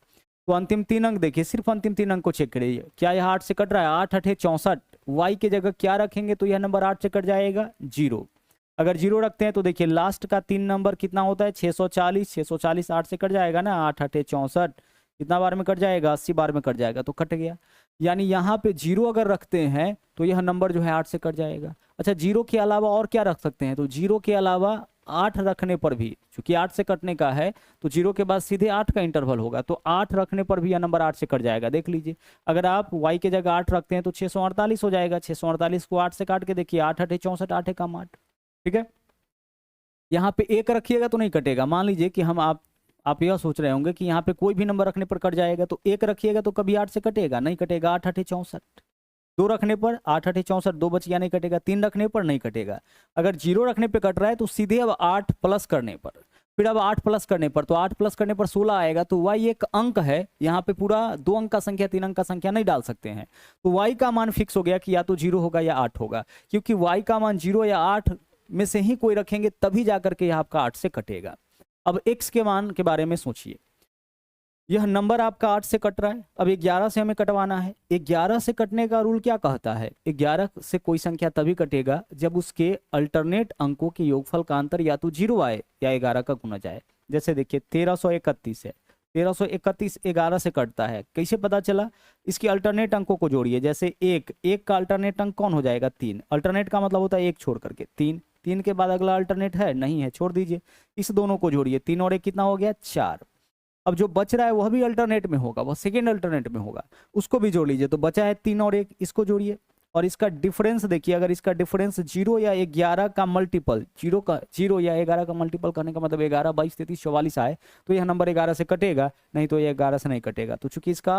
तो अंतिम 3 अंक देखिए, सिर्फ अंतिम 3 अंक को चेक करिए, क्या यह 8 से कट रहा है? 8 8 64, y के जगह क्या रखेंगे तो यह नंबर 8 से कट जाएगा? 0। अगर 0 रखते हैं तो देखिए लास्ट का 3 नंबर कितना होता है? 640। 640 8 से कट जाएगा ना, 8 8 64 कितना बार में कट जाएगा? 80 बार में कट जाएगा, तो कट गया। यानी यहाँ पे 0 अगर रखते हैं तो यह नंबर जो है 8 से कट जाएगा। अच्छा, 0 के अलावा और क्या रख सकते हैं? तो 0 के अलावा 8 रखने पर भी, चूंकि 8 से कटने का है तो 0 के बाद सीधे 8 का इंटरवल होगा, तो 8 रखने पर भी यह नंबर 8 से कट जाएगा। देख लीजिए, अगर आप y के जगह 8 रखते हैं तो 648 हो जाएगा। 648 को 8 से काट के देखिए, 8 8 64, 8 एकम 8, ठीक है। यहाँ पे 1 रखिएगा तो नहीं कटेगा। मान लीजिए कि आप यह सोच रहे होंगे कि यहाँ पे कोई भी नंबर रखने पर कट जाएगा, तो 1 रखिएगा तो कभी 8 से कटेगा? नहीं कटेगा। 8 8 64, 2 रखने पर 8 8 64, 2 बच गया, नहीं कटेगा। 3 रखने पर नहीं कटेगा। अगर 0 रखने पे कट रहा है तो सीधे अब 8 प्लस करने पर, फिर अब 8 प्लस करने पर, तो 8 प्लस करने पर 16 आएगा। तो y एक अंक है, यहाँ पे पूरा 2 अंक का संख्या 3 अंक का संख्या नहीं डाल सकते हैं। तो y का मान फिक्स हो गया कि या तो 0 होगा या 8 होगा, क्योंकि y का मान 0 या 8 में से ही कोई रखेंगे तभी जाकर के यह आपका 8 से कटेगा। अब x के मान के बारे में सोचिए, यह नंबर आपका 8 से कट रहा है, अब 11 से हमें कटवाना है। 11 से कटने का रूल क्या कहता है? 11 से कोई संख्या तभी कटेगा जब उसके अल्टरनेट अंकों के योगफल का अंतर या तो 0 आए या 11 का गुना जाए। जैसे देखिए 1331 है, 1331 11 से कटता है। कैसे पता चला? इसके अल्टरनेट अंकों को जोड़िए। जैसे 1 का अल्टरनेट अंक कौन हो जाएगा? 3। अल्टरनेट का मतलब होता है 1 छोड़ करके 3। 3 के बाद अगला अल्टरनेट है? नहीं है, छोड़ दीजिए। इस दोनों को जोड़िए, 3 और 1 कितना हो गया? 4। अब जो बच रहा है वह भी अल्टरनेट में होगा, वह सेकेंड अल्टरनेट में होगा, उसको भी जोड़ लीजिए। तो बचा है 3 और 1, इसको जोड़िए। और इसका डिफरेंस देखिए, अगर इसका डिफरेंस 0 या 11 का मल्टीपल, 0 या 11 का मल्टीपल करने का मतलब 11 22 33 44 आए तो यह नंबर 11 से कटेगा, नहीं तो यह 11 से नहीं कटेगा। तो चूंकि इसका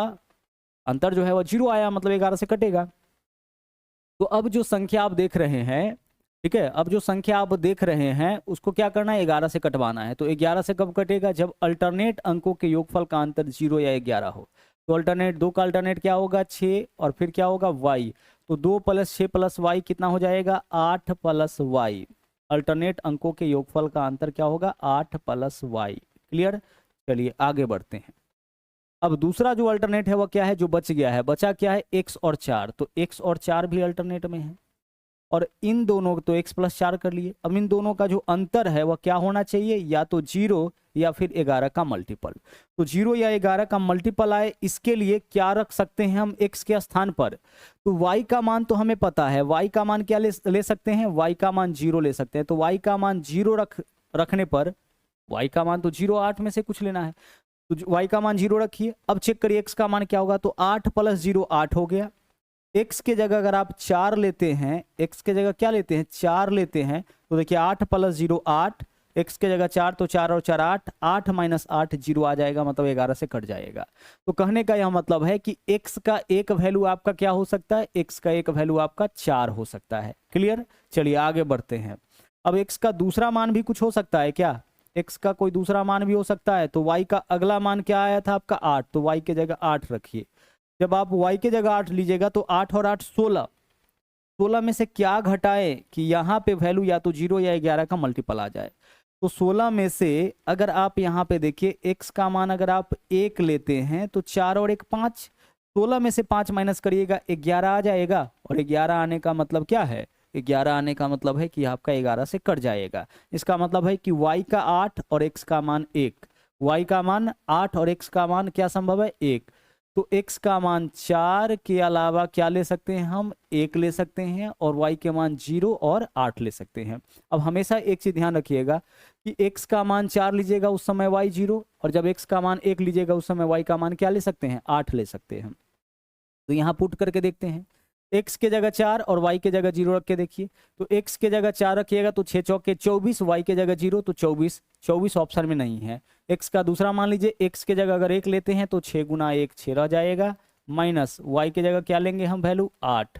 अंतर जो है वह 0 आया, मतलब 11 से कटेगा। तो अब जो संख्या आप देख रहे हैं, ठीक है, अब जो संख्या आप देख रहे हैं उसको क्या करना है? 11 से कटवाना है। तो 11 से कब कटेगा? जब अल्टरनेट अंकों के योगफल का अंतर 0 या 11 हो। तो अल्टरनेट 2 का अल्टरनेट क्या होगा? 6, और फिर क्या होगा? y। तो 2 + 6 + y कितना हो जाएगा? 8 + y। अल्टरनेट अंकों के योगफल का अंतर क्या होगा? 8 + y। क्लियर? चलिए आगे बढ़ते हैं। अब दूसरा जो अल्टरनेट है वह क्या है जो बच गया है? बचा क्या है? x और 4। तो x और 4 भी अल्टरनेट में है, और इन दोनों तो x + 4 कर लिए। अब इन दोनों का जो अंतर है वह क्या होना चाहिए? या तो 0 या फिर 11 का मल्टीपल। तो 0 या 11 का मल्टीपल आए, इसके लिए क्या रख सकते हैं हम x के स्थान पर? तो y का मान तो हमें पता है, y का मान क्या ले सकते हैं? y का मान 0 ले सकते हैं। तो y का मान 0 रखने पर, y का मान तो 0 8 में से कुछ लेना है, तो y का मान 0 रखिए। अब चेक करिए x का मान क्या होगा? तो 8 + 0 8 हो गया। x के जगह अगर आप 4 लेते हैं, x के जगह क्या लेते हैं? 4 लेते हैं, तो देखिए 8 + 0 8, x के जगह 4, तो 4 और 4 8, 8 - 8 0 आ जाएगा, मतलब 11 से कट जाएगा। तो कहने का यह मतलब है कि x का एक वैल्यू आपका क्या हो सकता है? x का एक वैल्यू आपका 4 हो सकता है। क्लियर? चलिए आगे बढ़ते हैं। अब x का दूसरा मान भी कुछ हो सकता है क्या? x का कोई दूसरा मान भी हो सकता है। तो y का अगला मान क्या आया था आपका? 8। तो y के जगह 8 रखिए। जब आप y के जगह 8 लीजिएगा तो 8 और 8 16, 16 में से क्या घटाएं कि यहाँ पे वैल्यू या तो 0 या 11 का मल्टीपल आ जाए। तो 16 में से अगर आप यहाँ पे देखिए x का मान अगर आप 1 लेते हैं तो 4 और 1 5, 16 में से 5 माइनस करिएगा 11 आ जाएगा, और 11 आने का मतलब क्या है? 11 आने का मतलब है कि आपका 11 से कट जाएगा। इसका मतलब है कि y का 8 और x का मान 1, y का मान 8 और x का मान क्या संभव है? 1। तो x का मान 4 के अलावा क्या ले सकते हैं हम, 1 ले सकते हैं, और y के मान 0 और 8 ले सकते हैं। अब हमेशा एक चीज ध्यान रखिएगा कि x का मान 4 लीजिएगा उस समय y 0, और जब x का मान 1 लीजिएगा उस समय y का मान क्या ले सकते हैं, 8 ले सकते हैं। तो यहाँ पुट करके देखते हैं, x के जगह 4 और y के जगह 0 रख के देखिए। तो x के जगह 4 रखिएगा तो 6 चौके 24, y के जगह 0 तो 24, 24 ऑप्शन में नहीं है। x का दूसरा मान लीजिए, x के जगह अगर 1 लेते हैं तो 6 गुना 1 6 रह जाएगा, माइनस y के जगह क्या लेंगे हम वैल्यू 8,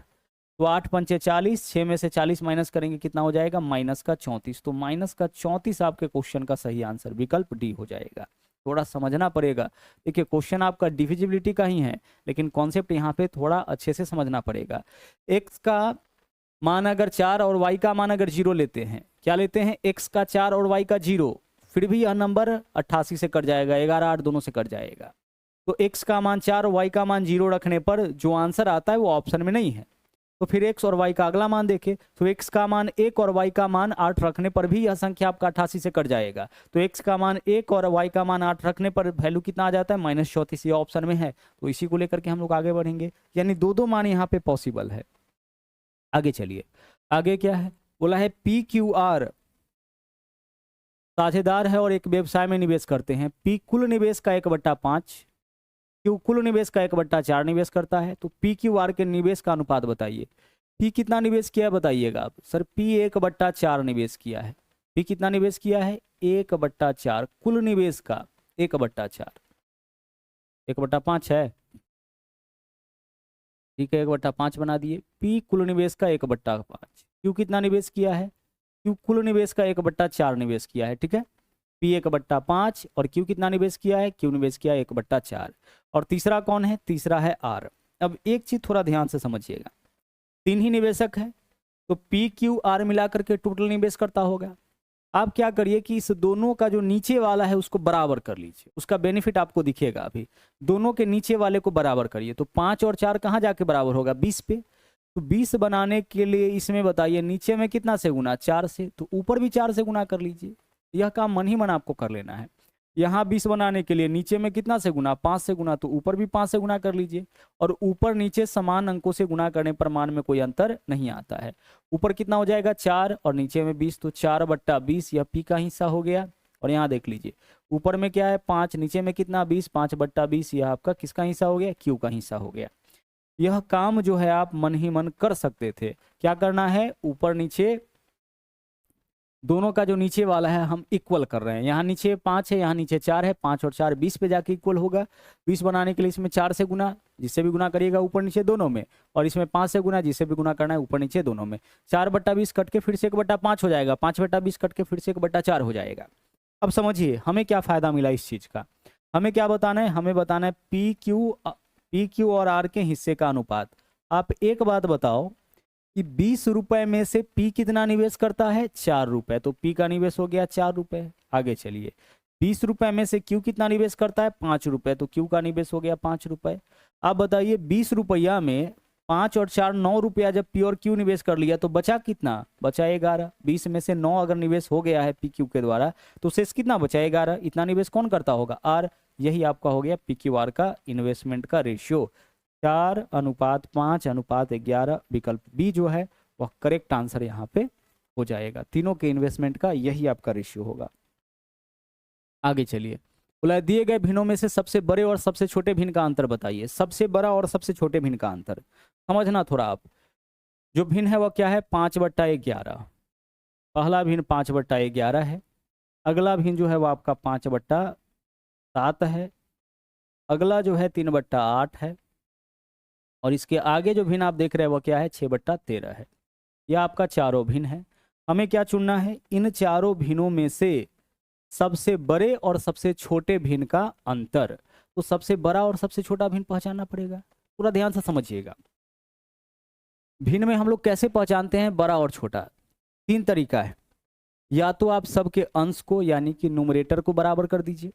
तो 8 पंचे 40, 6 में से 40 माइनस करेंगे कितना हो जाएगा, माइनस का 34। तो माइनस का 34 आपके क्वेश्चन का सही आंसर विकल्प डी हो जाएगा। थोड़ा समझना पड़ेगा, देखिए क्वेश्चन आपका डिविजिबिलिटी का ही है, लेकिन कॉन्सेप्ट यहाँ पे थोड़ा अच्छे से समझना पड़ेगा। x का मान अगर 4 और y का मान अगर 0 लेते हैं, क्या लेते हैं, x का 4 और y का 0, फिर भी यह नंबर 88 से कट जाएगा, 11 8 दोनों से कट जाएगा। तो x का मान 4 और y का मान 0 रखने पर जो आंसर आता है वो ऑप्शन में नहीं है। तो फिर x और y का अगला मान देखें, तो x का मान 1 और y का मान 8 रखने पर भी यह संख्या आपका 88 से कट जाएगा। तो x का मान 1 और y का मान 8 रखने पर वैल्यू कितना आ जाता है, -34। ये ऑप्शन में है, तो इसी को लेकर के हम लोग आगे बढ़ेंगे, यानी दो मान यहाँ पे पॉसिबल है। आगे चलिए, आगे क्या है, बोला है PQR साझेदार है और एक व्यवसाय में निवेश करते हैं। P कुल निवेश का 1/5, Q कुल निवेश का 1/4 निवेश करता है। तो PQR के निवेश का अनुपात बताइए। P कितना निवेश किया है बताइएगा आप, सर P 1/4 निवेश किया है। P कितना निवेश किया है, 1/4, कुल निवेश का 1/4, 1/5 है, ठीक है, 1/5 बना दिए। P कुल निवेश का 1/5, Q कितना निवेश किया है, Q कुल निवेश का 1/4 निवेश किया है, ठीक है। P 1/5 और Q कितना निवेश किया है, Q निवेश किया 1/4। और तीसरा कौन है, तीसरा है R। अब एक चीज थोड़ा ध्यान से समझिएगा, 3 ही निवेशक है, तो PQR मिलाकर के टोटल निवेश करता होगा। आप क्या करिए कि इस दोनों का जो नीचे वाला है उसको बराबर कर लीजिए, उसका बेनिफिट आपको दिखेगा। अभी दोनों के नीचे वाले को बराबर करिए, तो 5 और 4 कहाँ जाके बराबर होगा, 20 पे। तो 20 बनाने के लिए इसमें बताइए नीचे में कितना से गुना, 4 से, तो ऊपर भी 4 से गुना कर लीजिए। यह काम मन ही मन आपको कर लेना है। यहाँ 20 बनाने के लिए नीचे में कितना से गुना, 5 से गुना, तो ऊपर भी 5 से गुना कर लीजिए। और ऊपर नीचे समान अंकों से गुना करने पर मान में कोई अंतर नहीं आता है। ऊपर कितना हो जाएगा 4 और नीचे में 20, तो 4/20 यह P का हिस्सा हो गया। और यहाँ देख लीजिए ऊपर में क्या है 5, नीचे में कितना 20, 5/20 यह आपका किसका हिस्सा हो गया, Q का हिस्सा हो गया। यह काम जो है आप मन ही मन कर सकते थे। क्या करना है, ऊपर नीचे दोनों का जो नीचे वाला है हम इक्वल कर रहे हैं। यहाँ नीचे 5 है, यहाँ नीचे 4 है, 5 और 4 20 पे जाके इक्वल होगा। 20 बनाने के लिए इसमें 4 से गुना, जिससे भी गुना करिएगा ऊपर नीचे दोनों में, और इसमें 5 से गुना, जिससे भी गुना करना है ऊपर नीचे दोनों में। 4/20 कट के फिर से 1/5 हो जाएगा, 5/20 कट के फिर से 1/4 हो जाएगा। अब समझिए हमें क्या फायदा मिला इस चीज का, हमें क्या बताना है, हमें बताना है PQ और R के हिस्से का अनुपात। आप एक बात बताओ कि 20 रुपए में से P कितना निवेश करता है, 4 रुपए, तो P का निवेश हो गया 4 रुपए। आगे चलिए, 20 रुपए में से Q कितना निवेश करता है, 5 रुपए, तो Q का निवेश हो गया 5 रुपए। आप बताइए 20 रुपया में 5 और 4 9 रुपया जब P और Q निवेश कर लिया तो बचा कितना, बचा 11। 20 में से 9 अगर निवेश हो गया है PQ के द्वारा तो शेष कितना बचा, 11। इतना निवेश कौन करता होगा, R। यही आपका हो गया PQR का इन्वेस्टमेंट का रेशियो, 4:5:11। विकल्प बी जो है वह करेक्ट आंसर यहाँ पे हो जाएगा। तीनों के इन्वेस्टमेंट का यही आपका रेशियो होगा। आगे चलिए, बोला दिए गए भिन्नों में से सबसे बड़े और सबसे छोटे भिन्न का अंतर बताइए। सबसे बड़ा और सबसे छोटे भिन्न का अंतर समझना थोड़ा आप। जो भिन्न है वह क्या है, 5/11। पहला भिन्न 5/11 है। अगला भिन्न जो है वह आपका 5/7 है। अगला जो है 3/8 है। और इसके आगे जो भिन्न आप देख रहे हैं वह क्या है, 6/13 है। यह आपका चारों भिन्न है। हमें क्या चुनना है, इन चारों भिन्नों में से सबसे बड़े और सबसे छोटे भिन्न का अंतर। तो सबसे बड़ा और सबसे छोटा भिन्न पहचानना पड़ेगा, पूरा ध्यान से समझिएगा। भिन्न में हम लोग कैसे पहचानते हैं बड़ा और छोटा, 3 तरीका है। या तो आप सबके अंश को यानी कि न्यूमरेटर को बराबर कर दीजिए,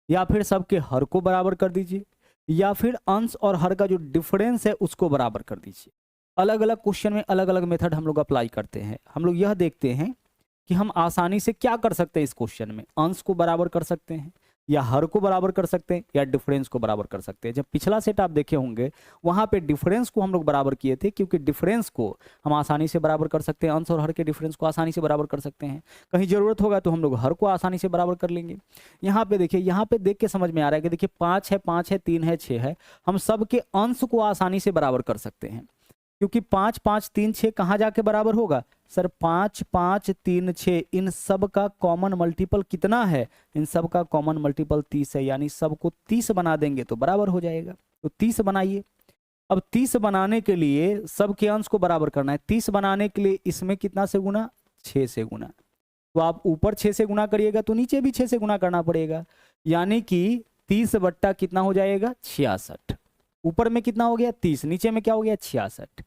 या फिर सबके हर को बराबर कर दीजिए, या फिर अंश और हर का जो डिफरेंस है उसको बराबर कर दीजिए। अलग अलग क्वेश्चन में अलग अलग मेथड हम लोग अप्लाई करते हैं। हम लोग यह देखते हैं कि हम आसानी से क्या कर सकते हैं इस क्वेश्चन में। अंश को बराबर कर सकते हैं, या हर को बराबर कर सकते हैं या डिफरेंस को बराबर कर सकते हैं। जब पिछला सेट आप देखे होंगे वहां पे डिफरेंस को हम लोग बराबर किए थे, क्योंकि डिफरेंस को हम आसानी से बराबर कर सकते हैं, अंश और हर के डिफरेंस को आसानी से बराबर कर सकते हैं। कहीं जरूरत होगा तो हम लोग हर को आसानी से बराबर कर लेंगे। यहाँ पे देखिए, यहाँ पे देख के समझ में आ रहा है कि देखिए 5 है, 5 है, 3 है, 6 है, हम सबके अंश को आसानी से बराबर कर सकते हैं, क्योंकि 5 5 3 6 कहाँ जाके बराबर होगा सर, 5 5 3 6, इन सब का कॉमन मल्टीपल कितना है, इन सब का कॉमन मल्टीपल 30 है, यानी सबको 30 बना देंगे तो बराबर हो जाएगा। तो 30 बनाइए। अब 30 बनाने के लिए सबके अंश को बराबर करना है। 30 बनाने के लिए इसमें कितना से गुना, 6 से गुना। तो आप ऊपर 6 से गुना करिएगा तो नीचे भी 6 से गुना करना पड़ेगा, यानी कि 30 बट्टा कितना हो जाएगा, 66। ऊपर में कितना हो गया 30, नीचे में क्या हो गया 66।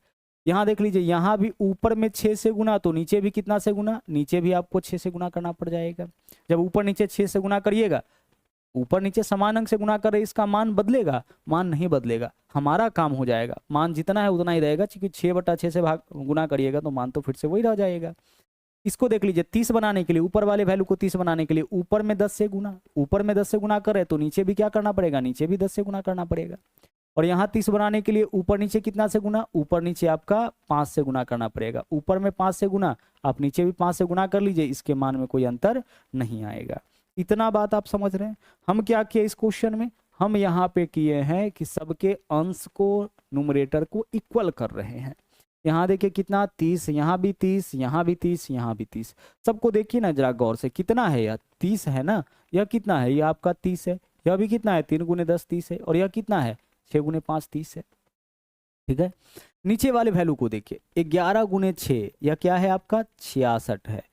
यहाँ देख लीजिए, यहाँ भी ऊपर में 6 से गुना तो नीचे भी कितना से गुना, नीचे भी आपको 6 से गुना करना पड़ जाएगा। जब ऊपर नीचे 6 से गुना करिएगा, ऊपर नीचे समान अंक से गुना कर रहे, इसका मान बदलेगा, मान नहीं बदलेगा, हमारा काम हो जाएगा, मान जितना है उतना ही रहेगा, क्योंकि 6/6 से भाग गुना करिएगा तो मान तो फिर से वही रह जाएगा। इसको देख लीजिए, 30 बनाने के लिए, ऊपर वाले वैल्यू को 30 बनाने के लिए ऊपर में 10 से गुना, ऊपर में 10 से गुना कर रहे तो नीचे भी क्या करना पड़ेगा, नीचे भी 10 से गुना करना पड़ेगा। और यहाँ 30 बनाने के लिए ऊपर नीचे कितना से गुना, ऊपर नीचे आपका 5 से गुना करना पड़ेगा। ऊपर में 5 से गुना, आप नीचे भी 5 से गुना कर लीजिए, इसके मान में कोई अंतर नहीं आएगा। इतना बात आप समझ रहे हैं। हम क्या किए इस क्वेश्चन में, हम यहाँ पे किए हैं कि सबके अंश को, न्यूमरेटर को इक्वल कर रहे हैं। यहाँ देखिए कितना 30, यहाँ भी 30, यहाँ भी 30, यहाँ भी 30। सबको देखिए ना जरा गौर से, कितना है यह 30 है ना, यह कितना है, यह आपका 30 है, यह भी कितना है 3 × 10 30 है, और यह कितना है 6 × 5 30 है। ठीक है, नीचे वाले वैल्यू को देखिए, 11 × 6 यह क्या है आपका 66 है,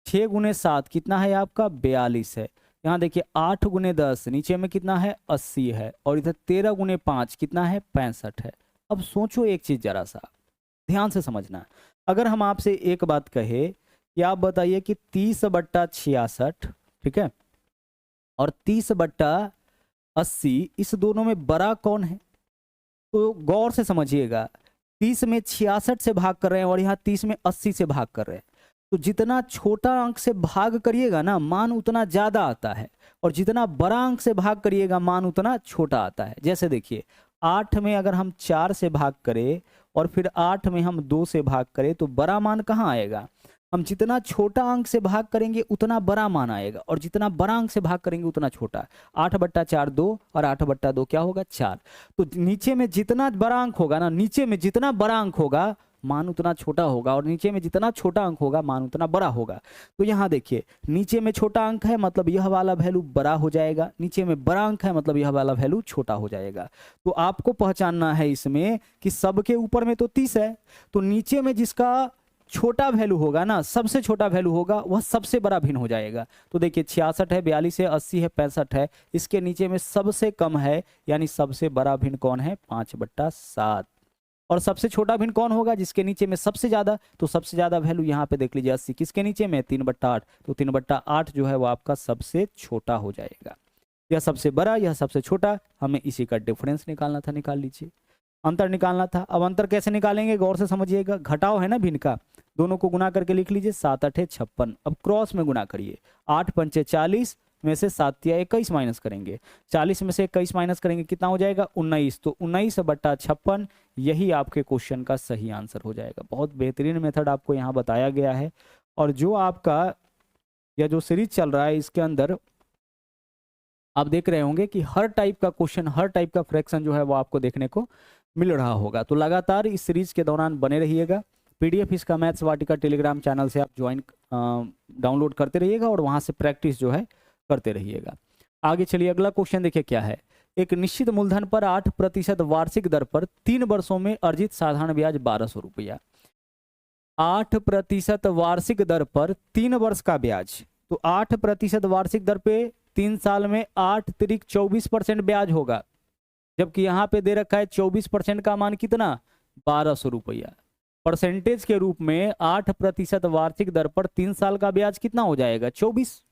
6 × 7 कितना है आपका 42 है। यहाँ देखिए 8 × 10 नीचे में कितना है 80 है, और इधर 13 × 5 कितना है 65 है। अब सोचो एक चीज जरा सा ध्यान से समझना, अगर हम आपसे एक बात कहे कि आप बताइए कि 30/66, ठीक है, और 30/80, इस दोनों में बड़ा कौन है, तो गौर से समझिएगा। 30 में 66 से भाग कर रहे हैं और यहाँ 30 में 80 से भाग कर रहे हैं, तो जितना छोटा अंक से भाग करिएगा ना मान उतना ज्यादा आता है, और जितना बड़ा अंक से भाग करिएगा मान उतना छोटा आता है। जैसे देखिए 8 में अगर हम 4 से भाग करें और फिर 8 में हम 2 से भाग करें तो बड़ा मान कहाँ आएगा, हम जितना छोटा अंक से भाग करेंगे उतना बड़ा मान आएगा, और जितना बड़ा अंक से भाग करेंगे उतना छोटा। 8/4 2, और 8/2 क्या होगा 4। तो नीचे में जितना बड़ा अंक होगा ना, नीचे में जितना बड़ा अंक होगा मान उतना छोटा होगा, और नीचे में जितना छोटा अंक होगा मान उतना बड़ा होगा। तो यहाँ देखिए नीचे में छोटा अंक है मतलब यह वाला वैल्यू बड़ा हो जाएगा, नीचे में बड़ा अंक है मतलब यह वाला वैल्यू छोटा हो जाएगा। तो आपको पहचानना है इसमें कि सबके ऊपर में तो 30 है, तो नीचे में जिसका छोटा वैल्यू होगा ना, सबसे छोटा वैल्यू होगा, वह सबसे बड़ा भिन्न हो जाएगा। तो देखिए 66 है, 42 है, 80 है, 65 है, इसके नीचे में सबसे कम है, यानी सबसे बड़ा भिन्न कौन है 5/7। और सबसे छोटा भिन्न कौन होगा, जिसके नीचे में सबसे ज्यादा, तो सबसे ज्यादा वैल्यू यहाँ पे देख लीजिए 80, किसके नीचे में 3/8, तो 3/8 जो है वो आपका सबसे छोटा हो जाएगा। यह सबसे बड़ा, यह सबसे छोटा, हमें इसी का डिफरेंस निकालना था, निकाल लीजिए, अंतर निकालना था। अब अंतर कैसे निकालेंगे गौर से समझिएगा, घटाव है ना भिन्न का, दोनों को गुना करके लिख लीजिए, 7 8 56। अब क्रॉस में गुना करिए, 8 पंचे 40 में से 7 या 21 माइनस करेंगे, 40 में से 21 माइनस करेंगे कितना हो जाएगा 19, तो 19/56 यही आपके क्वेश्चन का सही आंसर हो जाएगा। बहुत बेहतरीन मेथड आपको यहाँ बताया गया है, और जो आपका यह जो सीरीज चल रहा है इसके अंदर आप देख रहे होंगे कि हर टाइप का क्वेश्चन, हर टाइप का फ्रैक्शन जो है वो आपको देखने को मिल रहा होगा। तो लगातार इस सीरीज के दौरान बने रहिएगा। पीडीएफ इसका मैथ्स वाटिका टेलीग्राम चैनल से आप ज्वाइन डाउनलोड करते रहिएगा और वहां से प्रैक्टिस जो है करते रहिएगा। आगे चलिए, अगला क्वेश्चन देखिए क्या है। एक निश्चित मूलधन पर 8% वार्षिक दर पर 3 वर्षों में अर्जित साधारण ब्याज 1200 रुपया। 8% वार्षिक दर पर 3 वर्ष का ब्याज, तो 8% वार्षिक दर पे 3 साल में 8 तिरिक 24% ब्याज होगा, जबकि यहाँ पे दे रखा है 24% का मान कितना 1200 रुपया। परसेंटेज के रूप में 8% वार्षिक दर पर 3 साल का ब्याज कितना हो जाएगा 24।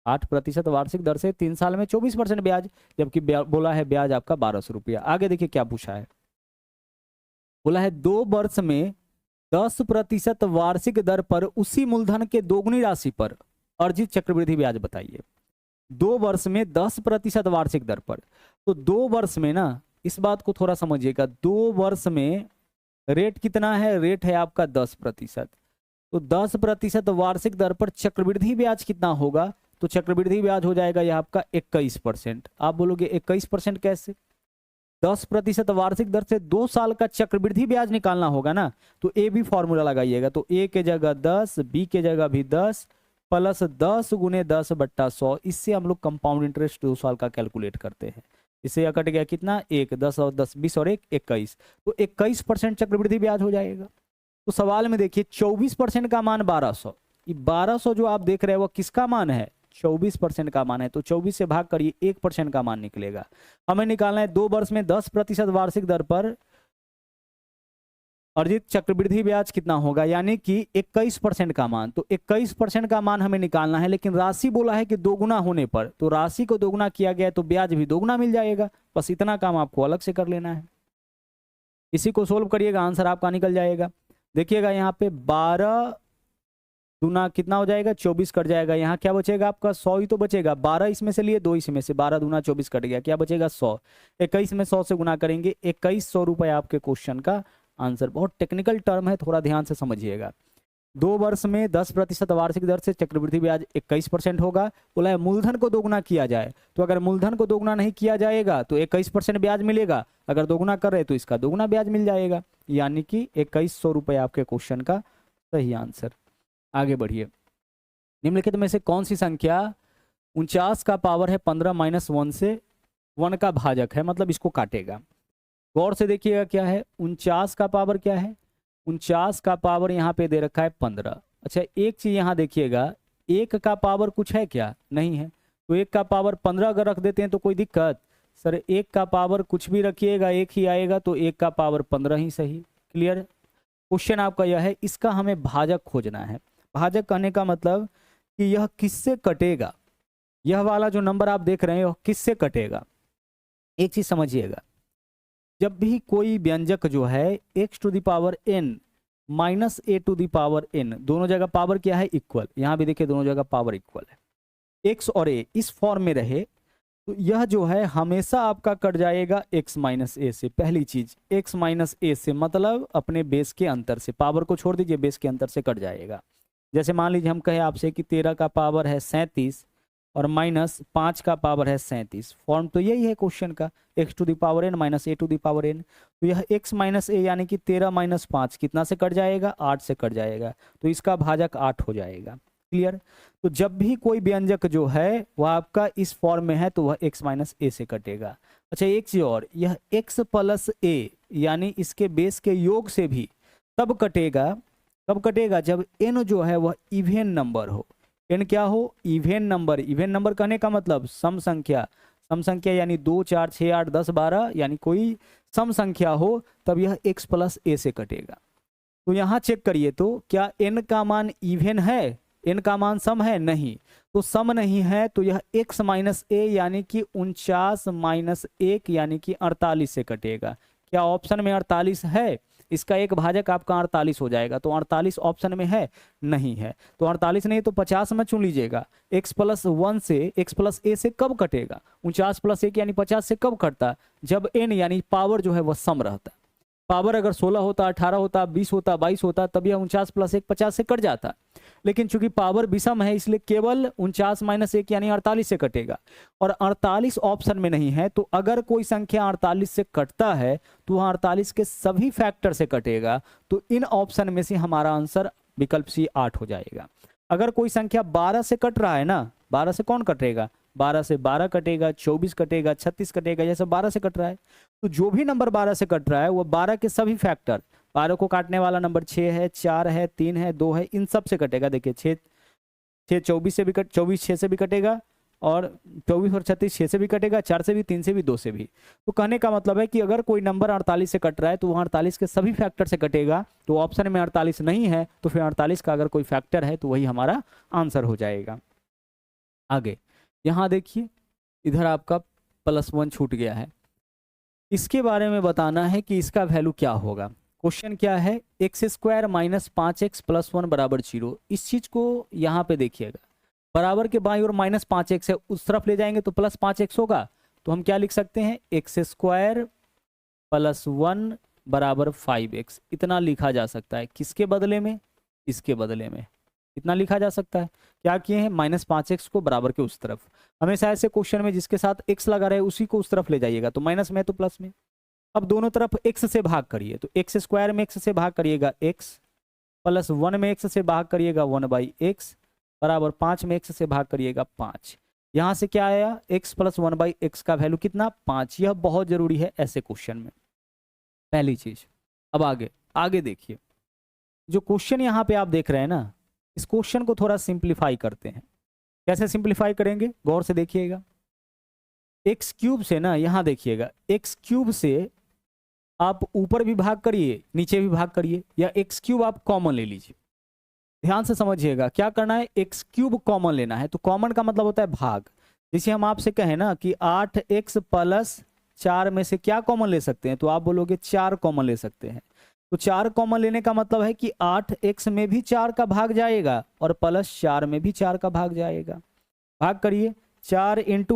8% वार्षिक दर से 3 साल में 24% ब्याज, जबकि बोला है ब्याज आपका 1200 रुपया। आगे देखिए क्या पूछा है, बोला है 2 वर्ष में 10% वार्षिक दर पर उसी मूलधन के दोगुनी राशि पर अर्जित चक्रवृद्धि ब्याज बताइए। 2 वर्ष में 10% वार्षिक दर पर। तो 2 वर्ष में ना, इस बात को थोड़ा समझिएगा, 2 वर्ष में रेट कितना है, रेट है आपका 10%। तो 10% वार्षिक दर पर चक्रवृद्धि ब्याज कितना होगा, तो चक्रवृद्धि ब्याज हो जाएगा यह आपका 21%। आप बोलोगे 21% कैसे, 10% वार्षिक दर से 2 साल का चक्रवृद्धि ब्याज निकालना होगा ना, तो ए भी फॉर्मूला लगाइएगा। तो ए के जगह 10, बी के जगह भी 10, प्लस 10 गुने 10/100। इससे हम लोग कंपाउंड इंटरेस्ट 2 साल का कैलकुलेट करते हैं। इससे यह कट गया कितना, 1, 10 और 10 20 और 1 21। तो 21% चक्रवृद्धि ब्याज हो जाएगा। तो सवाल में देखिए 24% का मान 1200, ये 1200 जो आप देख रहे हैं वो किसका मान है, 24% का मान है। तो 24 से भाग करिए, 1% का मान निकलेगा। हमें निकालना है 2 वर्ष में 10% वार्षिक दर पर अर्जित चक्रवृद्धि ब्याज कितना होगा, यानी कि 21% का मान। तो 21% का मान हमें निकालना है, लेकिन राशि बोला है कि दोगुना होने पर, तो राशि को दोगुना किया गया तो ब्याज भी दोगुना मिल जाएगा। बस इतना काम आपको अलग से कर लेना है। इसी को सोल्व करिएगा, आंसर आपका निकल जाएगा। देखिएगा यहाँ पे 12 दूना कितना हो जाएगा, 24 कट जाएगा। यहाँ क्या बचेगा आपका, 100 ही तो बचेगा। 12 इसमें से लिए, 2 इसमें से, 12 दूना 24 कट गया, क्या बचेगा 100। 21 में 100 से गुना करेंगे, 2100 रुपये आपके क्वेश्चन का आंसर। बहुत टेक्निकल टर्म है, थोड़ा ध्यान से समझिएगा। 2 वर्ष में 10% वार्षिक दर से चक्रवृद्धि ब्याज 21% होगा। बोला है मूलधन को दोगुना किया जाए, तो अगर मूलधन को दोगुना नहीं किया जाएगा तो 21% ब्याज मिलेगा, अगर दोगुना कर रहे तो इसका दोगुना ब्याज मिल जाएगा, यानी कि 2100 रुपये आपके क्वेश्चन का सही आंसर। आगे बढ़िए। निम्नलिखित में से कौन सी संख्या 49 का पावर है 15 माइनस 1 से 1 का भाजक है, मतलब इसको काटेगा। गौर से देखिएगा क्या है, 49 का पावर क्या है, 49 का पावर यहाँ पे दे रखा है 15। अच्छा एक चीज यहाँ देखिएगा, 1 का पावर कुछ है क्या, नहीं है। तो 1 का पावर 15 अगर रख देते हैं तो कोई दिक्कत, सर 1 का पावर कुछ भी रखिएगा 1 ही आएगा, तो 1 का पावर 15 ही सही। क्लियर। क्वेश्चन आपका यह है, इसका हमें भाजक खोजना है। भाजक कहने का मतलब कि यह किससे कटेगा, यह वाला जो नंबर आप देख रहे हैं वह किससे कटेगा। एक चीज समझिएगा, जब भी कोई व्यंजक जो है x⁴n माइनस a⁴n, दोनों जगह पावर क्या है, इक्वल। यहां भी देखिए दोनों जगह पावर इक्वल है, x और a इस फॉर्म में रहे तो यह जो है हमेशा आपका कट जाएगा x माइनस a से। पहली चीज x माइनस a से, मतलब अपने बेस के अंतर से, पावर को छोड़ दीजिए, बेस के अंतर से कट जाएगा। जैसे मान लीजिए हम कहें आपसे कि 13 का पावर है 37 और माइनस 5 का पावर है 37। फॉर्म तो यही है क्वेश्चन का, x⁴n माइनस a⁴n। तो यह x माइनस a यानी कि 13 माइनस 5 कितना से कट जाएगा, 8 से कट जाएगा, तो इसका भाजक 8 हो जाएगा। क्लियर। तो जब भी कोई व्यंजक जो है वह आपका इस फॉर्म में है तो वह x माइनस a से कटेगा। अच्छा एक चीज और, यह x प्लस a यानी इसके बेस के योग से भी तब कटेगा, कब कटेगा, जब n जो है वह इवेन नंबर हो। n क्या हो, इवेन नंबर। इवेन नंबर कहने का मतलब सम संख्या, सम संख्या यानी 2 4 6 8 10 12, यानी कोई सम संख्या हो, तब यह x प्लस a से कटेगा। तो यहाँ चेक करिए तो क्या n का मान इवेन है, n का मान सम है, नहीं। तो सम नहीं है तो यह x माइनस a यानी कि 49 माइनस 1 यानी कि 48 से कटेगा। क्या ऑप्शन में 48 है, इसका एक भाजक आपका 48 हो जाएगा। तो 48 ऑप्शन में है, नहीं है। तो 48 नहीं तो 50 में चुन लीजिएगा। x प्लस 1 से, x प्लस a से कब कटेगा, 49 प्लस 1 यानी 50 से कब कटता, जब n यानी पावर जो है वह सम रहता। पावर अगर 16 होता, 18 होता, 20 होता, 22 होता, तब यह 49 प्लस 1 50 से कट जाता। लेकिन चूंकि पावर विषम है इसलिए केवल 49 माइनस 1 यानी 48 से कटेगा। और 48 ऑप्शन में नहीं है, तो अगर कोई संख्या 48 से कटता है तो वह 48 के सभी फैक्टर से कटेगा। तो इन ऑप्शन में से हमारा आंसर विकल्प सी 8 हो जाएगा। अगर कोई संख्या 12 से कट रहा है ना, 12 से कौन कटेगा, 12 से 12 कटेगा, 24 कटेगा, 36 कटेगा, जैसे 12 से कट रहा है। तो जो भी नंबर 12 से कट रहा है वो 12 के सभी फैक्टर, 12 को काटने वाला नंबर 6 है, 4 है, 3 है, 2 है, इन सब से कटेगा। देखिए 6 24 से भी 24 6 से भी कटेगा, और 24 और 36 6 से भी कटेगा, 4 से भी, 3 से भी, 2 से भी। तो कहने का मतलब है कि अगर कोई नंबर 48 से कट रहा है तो वह 48 के सभी फैक्टर से कटेगा। तो ऑप्शन में 48 नहीं है, तो फिर 48 का अगर कोई फैक्टर है तो वही हमारा आंसर हो जाएगा। आगे यहाँ देखिए, इधर आपका +1 छूट गया है, इसके बारे में बताना है कि इसका वैल्यू क्या होगा। क्वेश्चन क्या है, x² माइनस 5x प्लस 1 बराबर 0। इस चीज को यहाँ पे देखिएगा, बराबर के बाईं ओर -5x है, उस तरफ ले जाएंगे तो +5x होगा। तो हम क्या लिख सकते हैं, x² + 1 बराबर 5x। इतना लिखा जा सकता है। किसके बदले में, इसके बदले में इतना लिखा जा सकता है। क्या किए हैं, -5x को बराबर के उस तरफ। हमेशा ऐसे क्वेश्चन में जिसके साथ x लगा रहे उसी को उस तरफ ले जाइएगा, तो माइनस में तो प्लस में। अब दोनों तरफ x से भाग करिए, तो x² में x से भाग करिएगा x, +1 में x से भाग करिएगा 1/x, बराबर 5 में x से भाग करिएगा 5। यहां से क्या आया, x + 1/x का वैल्यू कितना, 5। यह बहुत जरूरी है ऐसे क्वेश्चन में, पहली चीज। अब आगे आगे देखिए, जो क्वेश्चन यहाँ पे आप देख रहे हैं ना, इस क्वेश्चन को थोड़ा सिंप्लीफाई करते हैं। कैसे सिंप्लीफाई करेंगे, गौर से देखिएगा। x³ से ना, यहाँ देखिएगा, x³ से आप ऊपर भी भाग करिए, नीचे भी भाग करिए, या x³ आप कॉमन ले लीजिए। ध्यान से समझिएगा, क्या करना है, x³ कॉमन लेना है। तो कॉमन का मतलब होता है भाग। जैसे हम आपसे कहें ना कि 8x + 4 में से क्या कॉमन ले सकते हैं, तो आप बोलोगे 4 कॉमन ले सकते हैं। तो 4 कॉमन लेने का मतलब है कि 8x में भी 4 का भाग जाएगा और +4 में भी 4 का भाग जाएगा। भाग करिए, 4 ×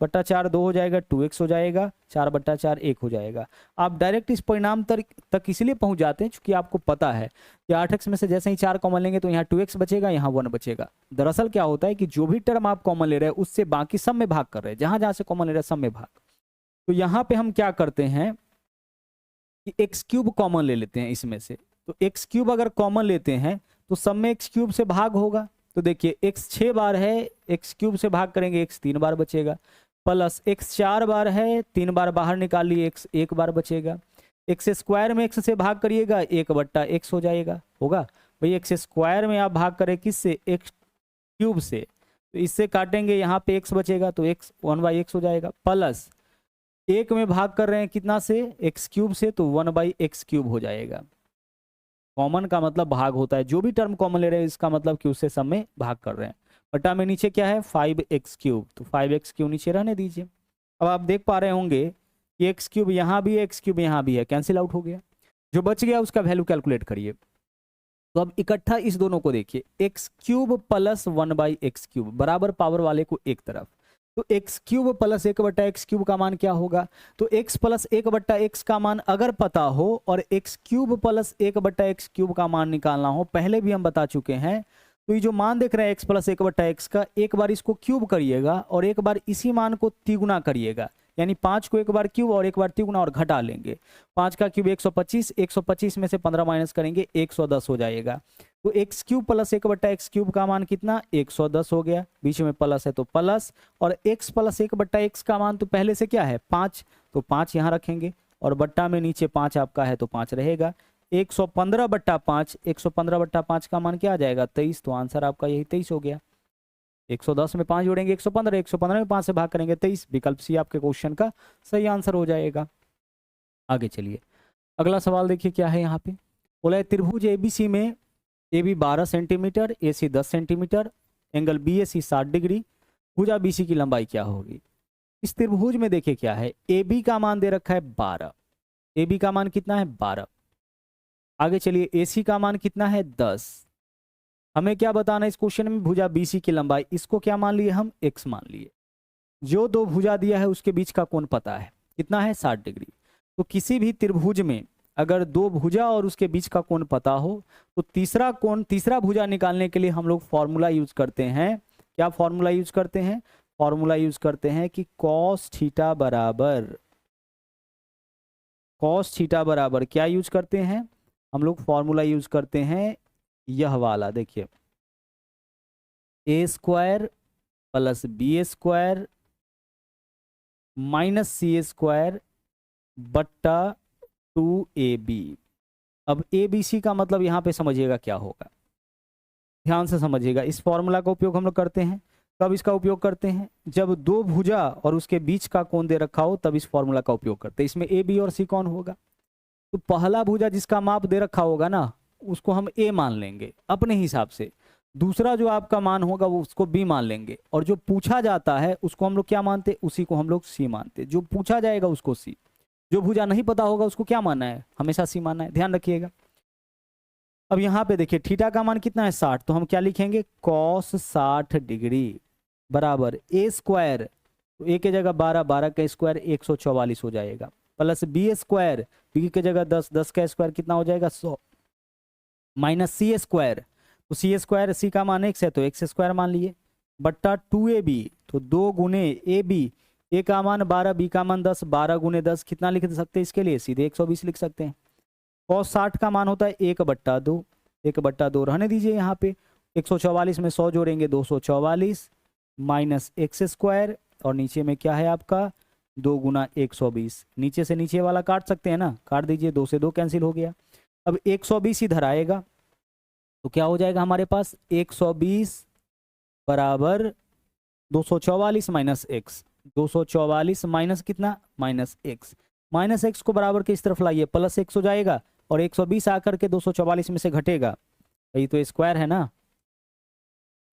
8/4 2 हो जाएगा, 2x हो जाएगा, 4/4 1 हो जाएगा। आप डायरेक्ट इस परिणाम तक इसलिए पहुंच जाते हैं क्योंकि आपको पता है कि 8x में से जैसे ही 4 कॉमन लेंगे तो यहाँ 2x बचेगा, यहाँ 1 बचेगा। दरअसल क्या होता है कि जो भी टर्म आप कॉमन ले रहे हैं उससे बाकी सब में भाग कर रहे हैं, जहां जहां से कॉमन ले रहे हैं सब में भाग। तो यहाँ पे हम क्या करते हैं कि x³ कॉमन ले लेते हैं इसमें से। तो x³ अगर कॉमन लेते हैं तो सब में x³ से भाग होगा। तो देखिए x 6 बार है, x³ से भाग करेंगे x 3 बार बचेगा, प्लस x 4 बार है, 3 बार बाहर निकाल लिए, x 1 बार बचेगा। x² में x से भाग करिएगा, 1/x हो जाएगा, होगा भाई। x² में आप भाग करें किससे, x³ से, तो इससे काटेंगे, यहाँ पे x बचेगा तो x 1/x हो जाएगा, प्लस 1 में भाग कर रहे हैं कितना से, x³ से, तो 1/x³ हो जाएगा। कॉमन का मतलब भाग होता है, जो भी टर्म कॉमन ले रहे हैं इसका मतलब कि उससे सब में भाग कर रहे हैं। बटा में नीचे क्या है, 5x³, तो 5x³ नीचे रहने दीजिए। अब आप देख पा रहे होंगे कि x³ यहाँ भी है, x³ यहाँ भी है, कैंसिल आउट हो गया। जो बच गया उसका वैल्यू कैलकुलेट करिए। तो अब इकट्ठा इस दोनों को देखिए, x³ + 1/x³ बराबर पावर वाले को एक तरफ, तो x³ + 1/x³ का मान क्या होगा, तो x + 1/x का मान अगर पता हो और x³ + 1/x³ का मान निकालना हो, पहले भी हम बता चुके हैं। तो ये जो मान देख रहे हैं x + 1/x का, एक बार इसको क्यूब करिएगा और एक बार इसी मान को तिगुना करिएगा, यानी 5 को एक बार क्यूब और एक बार तिगुना और घटा लेंगे। 5 का क्यूब 125, 125 में से 15 माइनस करेंगे 110 हो जाएगा। तो x³ + 1/x³ का मान कितना, 110 हो गया, बीच में प्लस है तो प्लस, और x + 1/x का मान तो पहले से क्या है 5, तो 5 यहाँ रखेंगे और बट्टा में नीचे 5 आपका है तो 5 रहेगा। 115/5, 115/5 का मान क्या आ जाएगा, 23, तो आंसर आपका यही 23 हो गया। 110 में 5 जोड़ेंगे 115, 115 में 5 से भाग करेंगे 23, विकल्प सी आपके क्वेश्चन का सही आंसर हो जाएगा। आगे चलिए, अगला सवाल देखिए क्या है यहाँ पे। बोला है त्रिभुज एबीसी में AB 12 centimetre, AC 10 centimetre, angle BAC 60 degree, भुजा BC की लंबाई क्या होगी। इस त्रिभुज में देखिए क्या है, AB का मान दे रखा है 12, AB का मान कितना है 12। आगे चलिए, AC का मान कितना है 10। हमें क्या बताना है इस क्वेश्चन में, भुजा BC की लंबाई, इसको क्या मान लिए हम, x मान लिए। जो दो भुजा दिया है उसके बीच का कोण पता है कितना है, 60 डिग्री। तो किसी भी त्रिभुज में अगर दो भुजा और उसके बीच का कोण पता हो तो तीसरा कोण, तीसरा भुजा निकालने के लिए हम लोग फॉर्मूला यूज करते हैं। क्या फॉर्मूला यूज करते हैं, फॉर्मूला यूज करते हैं कि cos थीटा बराबर क्या यूज करते हैं हम लोग, फॉर्मूला यूज करते हैं यह वाला, देखिए a² + b² - c² बट्टा 2ab। अब ABC का मतलब यहाँ पे समझिएगा क्या होगा, ध्यान से समझिएगा। इस फॉर्मूला का उपयोग हम लोग करते हैं, कब इसका उपयोग करते हैं, जब दो भुजा और उसके बीच का कोण दे रखा हो तब इस फॉर्मूला का उपयोग करते हैं। इसमें A B और C कौन होगा, तो पहला भुजा जिसका माप दे रखा होगा ना उसको हम A मान लेंगे अपने हिसाब से, दूसरा जो आपका मान होगा वो उसको B मान लेंगे, और जो पूछा जाता है उसको हम लोग क्या मानते, उसी को हम लोग C मानते। जो पूछा जाएगा उसको C, जो भुजा नहीं पता होगा उसको क्या मानना है, हमेशा C मानना है, ध्यान रखिएगा। अब यहाँ पे देखिए थीटा का मान कितना है 60, तो हम क्या लिखेंगे cos 60 डिग्री बराबर ए स्क्वायर, तो ए के जगह 12, 12 का स्क्वायर 144 हो जाएगा, प्लस बी स्क्वायर, बी की जगह 10, 10 का स्क्वायर कितना हो जाएगा 100, माइनस सी स्क्वायर, तो सी स्क्वायर सी का मान x है तो x स्क्वायर मान लिए, बट्टा 2ab, तो 2 गुने ए बी, ए का मान 12, बी का मान 10, 12 गुने 10 कितना लिख सकते हैं इसके लिए, सीधे 120 लिख सकते हैं। cos 60 का मान होता है 1/2, 1/2 रहने दीजिए यहाँ पे, 144 में 100 जोड़ेंगे 244 माइनस एक्स स्क्वायर, और नीचे में क्या है आपका 2 गुना 120, नीचे से नीचे वाला काट सकते हैं ना, काट दीजिए, 2 से 2 कैंसिल हो गया। अब 120 इधर आएगा तो क्या हो जाएगा हमारे पास 120 बराबर 244 माइनस एक्स, 244 माइनस कितना माइनस एक्स, माइनस एक्स को बराबर के इस तरफ लाइए, प्लस एक्स हो जाएगा, और 120 आकर के 244 में से घटेगा, ये तो स्क्वायर है ना,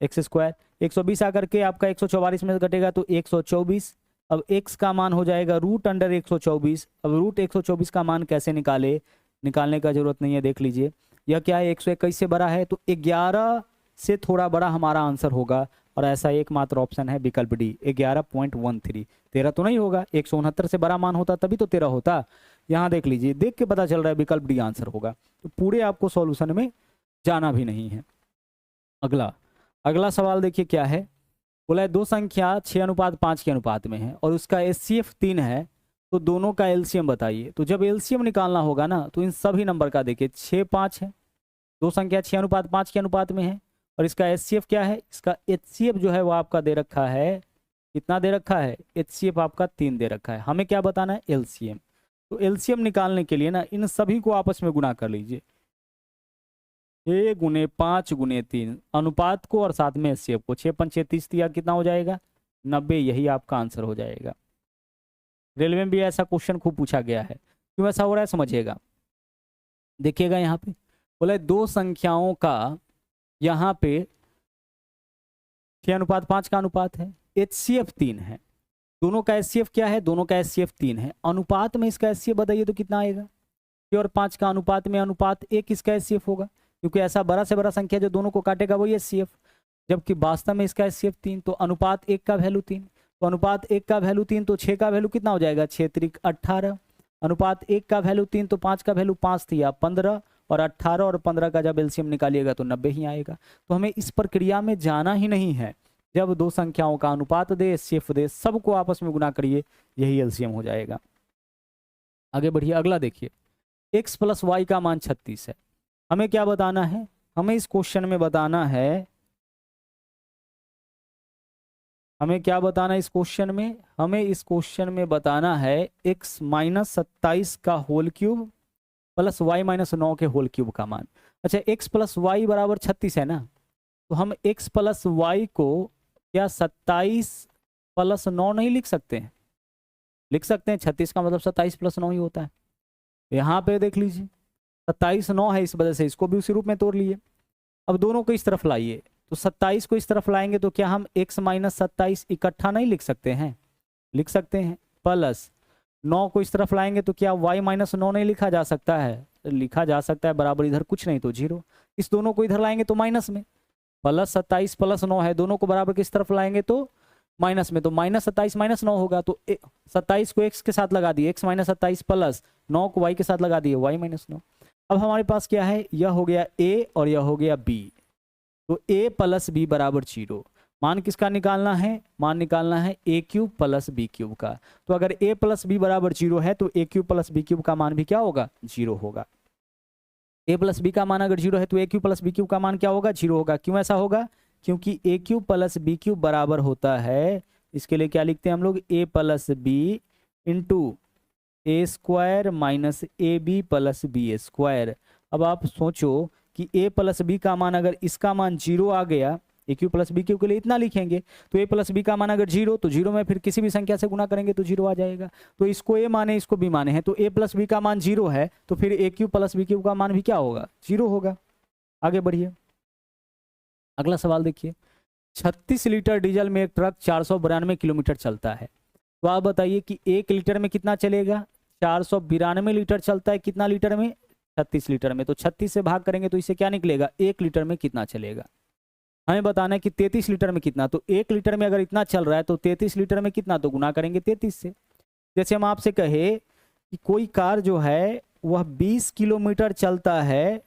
एक्स स्क्वायर, 120 आकर के आपका 144 में से घटेगा तो 124, अब x का मान हो जाएगा रूट अंडर 124, अब रूट 124 का मान कैसे निकाले, निकालने का जरूरत नहीं है, देख लीजिए यह क्या है 121 से बड़ा है, तो 11 से थोड़ा बड़ा हमारा आंसर होगा, और ऐसा एकमात्र ऑप्शन है विकल्प डी 11.13, 13 तो नहीं होगा, 169 से बड़ा मान होता तभी तो 13 होता, यहाँ देख लीजिए, देख के पता चल रहा है विकल्प डी आंसर होगा, तो पूरे आपको सॉल्यूशन में जाना भी नहीं है। अगला सवाल देखिए क्या है, बोला है दो संख्या 6:5 के अनुपात में है और उसका HCF 3 है, तो दोनों का एलसीएम बताइए। तो जब एलसीएम निकालना होगा ना, तो इन सभी नंबर का देखिए 6, 5 है, दो संख्या 6:5 के अनुपात में है, और इसका HCF क्या है, इसका HCF जो है वो आपका दे रखा है, कितना दे रखा है, HCF आपका 3 दे रखा है, हमें क्या बताना है एलसीएम। तो एलसीएम निकालने के लिए ना इन सभी को आपस में गुणा कर लीजिए, 6 गुने 5 गुने 3 अनुपात को और साथ में HCF को, 6 5 30 दिया, कितना हो जाएगा 90, यही आपका आंसर हो जाएगा। रेलवे में भी ऐसा क्वेश्चन खूब पूछा गया है, क्यों ऐसा हो रहा है समझिएगा, देखिएगा यहाँ पे बोले दो संख्याओं का यहाँ पे 6:5 का अनुपात है, HCF 3 है, दोनों का HCF क्या है, दोनों का HCF 3 है, अनुपात में इसका HCF बताइए तो कितना आएगा, 6 और 5 का अनुपात में अनुपात 1 इसका HCF होगा, क्योंकि ऐसा बड़ा से बड़ा संख्या जो दोनों को काटेगा वही HCF, जबकि वास्तव में इसका HCF 3, तो अनुपात 1 का वैल्यू 3, तो अनुपात 1 का वैल्यू 3, तो 6 का वैल्यू कितना हो जाएगा 6 त्रिक 18, अनुपात 1 का वैल्यू 3, तो 5 का वैल्यू 5 थी 15, और 18 और 15 का जब एलसीएम निकालिएगा तो 90 ही आएगा। तो हमें इस प्रक्रिया में जाना ही नहीं है, जब दो संख्याओं का अनुपात दे HCF दे सबको आपस में गुना करिए, यही एलसीएम हो जाएगा। आगे बढ़िए, अगला देखिए, x + y का मान 36 है, हमें क्या बताना है, हमें इस क्वेश्चन में बताना है, हमें क्या बताना है इस क्वेश्चन में, हमें इस क्वेश्चन में बताना है x - 27 का होल क्यूब प्लस y - 9 के होल क्यूब का मान। अच्छा, x + y बराबर 36 है ना, तो हम x + y को क्या 27 + 9 नहीं लिख सकते हैं, लिख सकते हैं, 36 का मतलब 27 + 9 ही होता है। यहाँ पे देख लीजिए 27 9 है, इस वजह से इसको भी उसी रूप में तोड़ लिए। अब दोनों को इस तरफ लाइए, तो 27 को इस तरफ लाएंगे तो क्या हम x - 27 इकट्ठा नहीं लिख सकते हैं, लिख सकते हैं, प्लस 9 को इस तरफ लाएंगे तो क्या y - 9 नहीं लिखा जा सकता है, लिखा जा सकता है, बराबर इधर कुछ नहीं तो 0, इस दोनों को इधर लाएंगे तो माइनस में, प्लस 27 + 9 है, दोनों को बराबर किस तरफ लाएंगे तो माइनस में, तो -27 - 9 होगा, तो 27 को x के साथ लगा दिए, x - 27 प्लस 9 को y के साथ लगा दिए, y - 9। अब हमारे पास क्या है, यह हो गया a और यह हो गया b, तो a + b बराबर 0, मान किसका निकालना है, मान निकालना है a³ + b³ का, तो अगर a + b बराबर 0 है तो a³ + b³ का मान भी क्या होगा 0 होगा, a + b का मान अगर 0 है तो a³ + b³ का मान क्या होगा 0 होगा। क्यों ऐसा होगा, क्योंकि a³ + b³ बराबर होता है, इसके लिए क्या लिखते हैं हम लोग, a + b × a² - ab + b²। अब आप सोचो कि a + b का मान अगर इसका मान 0 आ गया, a³ + b³ के लिए इतना लिखेंगे, तो a + b का मान अगर 0, तो 0 में फिर किसी भी संख्या से गुना करेंगे तो 0 आ जाएगा, तो इसको a माने इसको b माने हैं, तो a + b का मान 0 है, तो फिर a³ + b³ का मान भी क्या होगा 0 होगा। आगे बढ़िए, अगला सवाल देखिए, 36 लीटर डीजल में एक ट्रक 492 किलोमीटर चलता है, तो आप बताइए कि 1 लीटर में कितना चलेगा, 492 लीटर चलता है, कितना लीटर में 36 लीटर में, तो 36 से भाग करेंगे तो इसे क्या निकलेगा, 1 लीटर में कितना चलेगा। हमें बताना है कि 33 लीटर में कितना, तो 1 लीटर में अगर इतना चल रहा है तो 33 लीटर में कितना, तो गुना करेंगे 33 से। जैसे हम आपसे कहे कि कोई कार जो है वह 20 किलोमीटर चलता है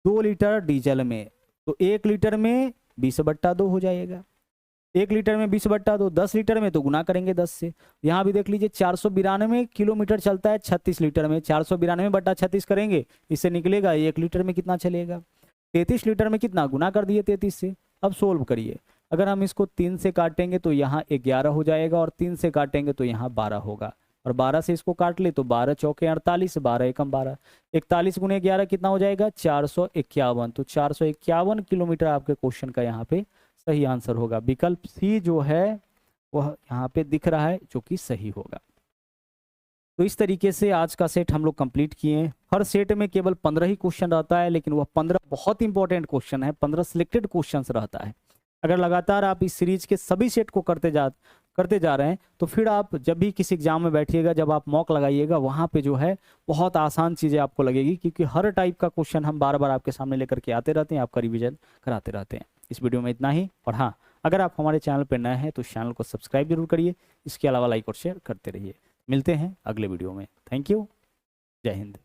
2 लीटर डीजल में, तो 1 लीटर में 20/2 हो जाएगा। 1 लीटर में 20/2, 10 लीटर में तो गुना करेंगे 10 से। यहाँ भी देख लीजिए 492 किलोमीटर चलता है 36 लीटर में, 492/36 करेंगे, इससे निकलेगा 1 लीटर में कितना चलेगा। 33 लीटर में कितना, गुना कर दिए 33 से। अब सोल्व करिए, अगर हम इसको 3 से काटेंगे तो यहाँ 11 हो जाएगा, और 3 से काटेंगे तो यहाँ 12 होगा, और 12 से इसको काट ले तो 12 चौके 48, 12 एकम 12, 41 गुने 11 कितना हो जाएगा, 451। तो 451 किलोमीटर आपके क्वेश्चन का यहाँ पे सही आंसर होगा। विकल्प सी जो है वह यहाँ पे दिख रहा है जो कि सही होगा। तो इस तरीके से आज का सेट हम लोग कंप्लीट किए। हर सेट में केवल 15 ही क्वेश्चन रहता है, लेकिन वह 15 बहुत इंपॉर्टेंट क्वेश्चन है, 15 सिलेक्टेड क्वेश्चन रहता है। अगर लगातार आप इस सीरीज के सभी सेट को करते जा रहे हैं तो फिर आप जब भी किसी एग्जाम में बैठिएगा, जब आप मॉक लगाइएगा, वहाँ पे जो है बहुत आसान चीज़ें आपको लगेगी, क्योंकि हर टाइप का क्वेश्चन हम बार बार आपके सामने लेकर के आते रहते हैं, आपका रिविजन कराते रहते हैं। इस वीडियो में इतना ही, और हाँ, अगर आप हमारे चैनल पर नए हैं तो चैनल को सब्सक्राइब जरूर करिए, इसके अलावा लाइक और शेयर करते रहिए। मिलते हैं अगले वीडियो में। थैंक यू, जय हिंद।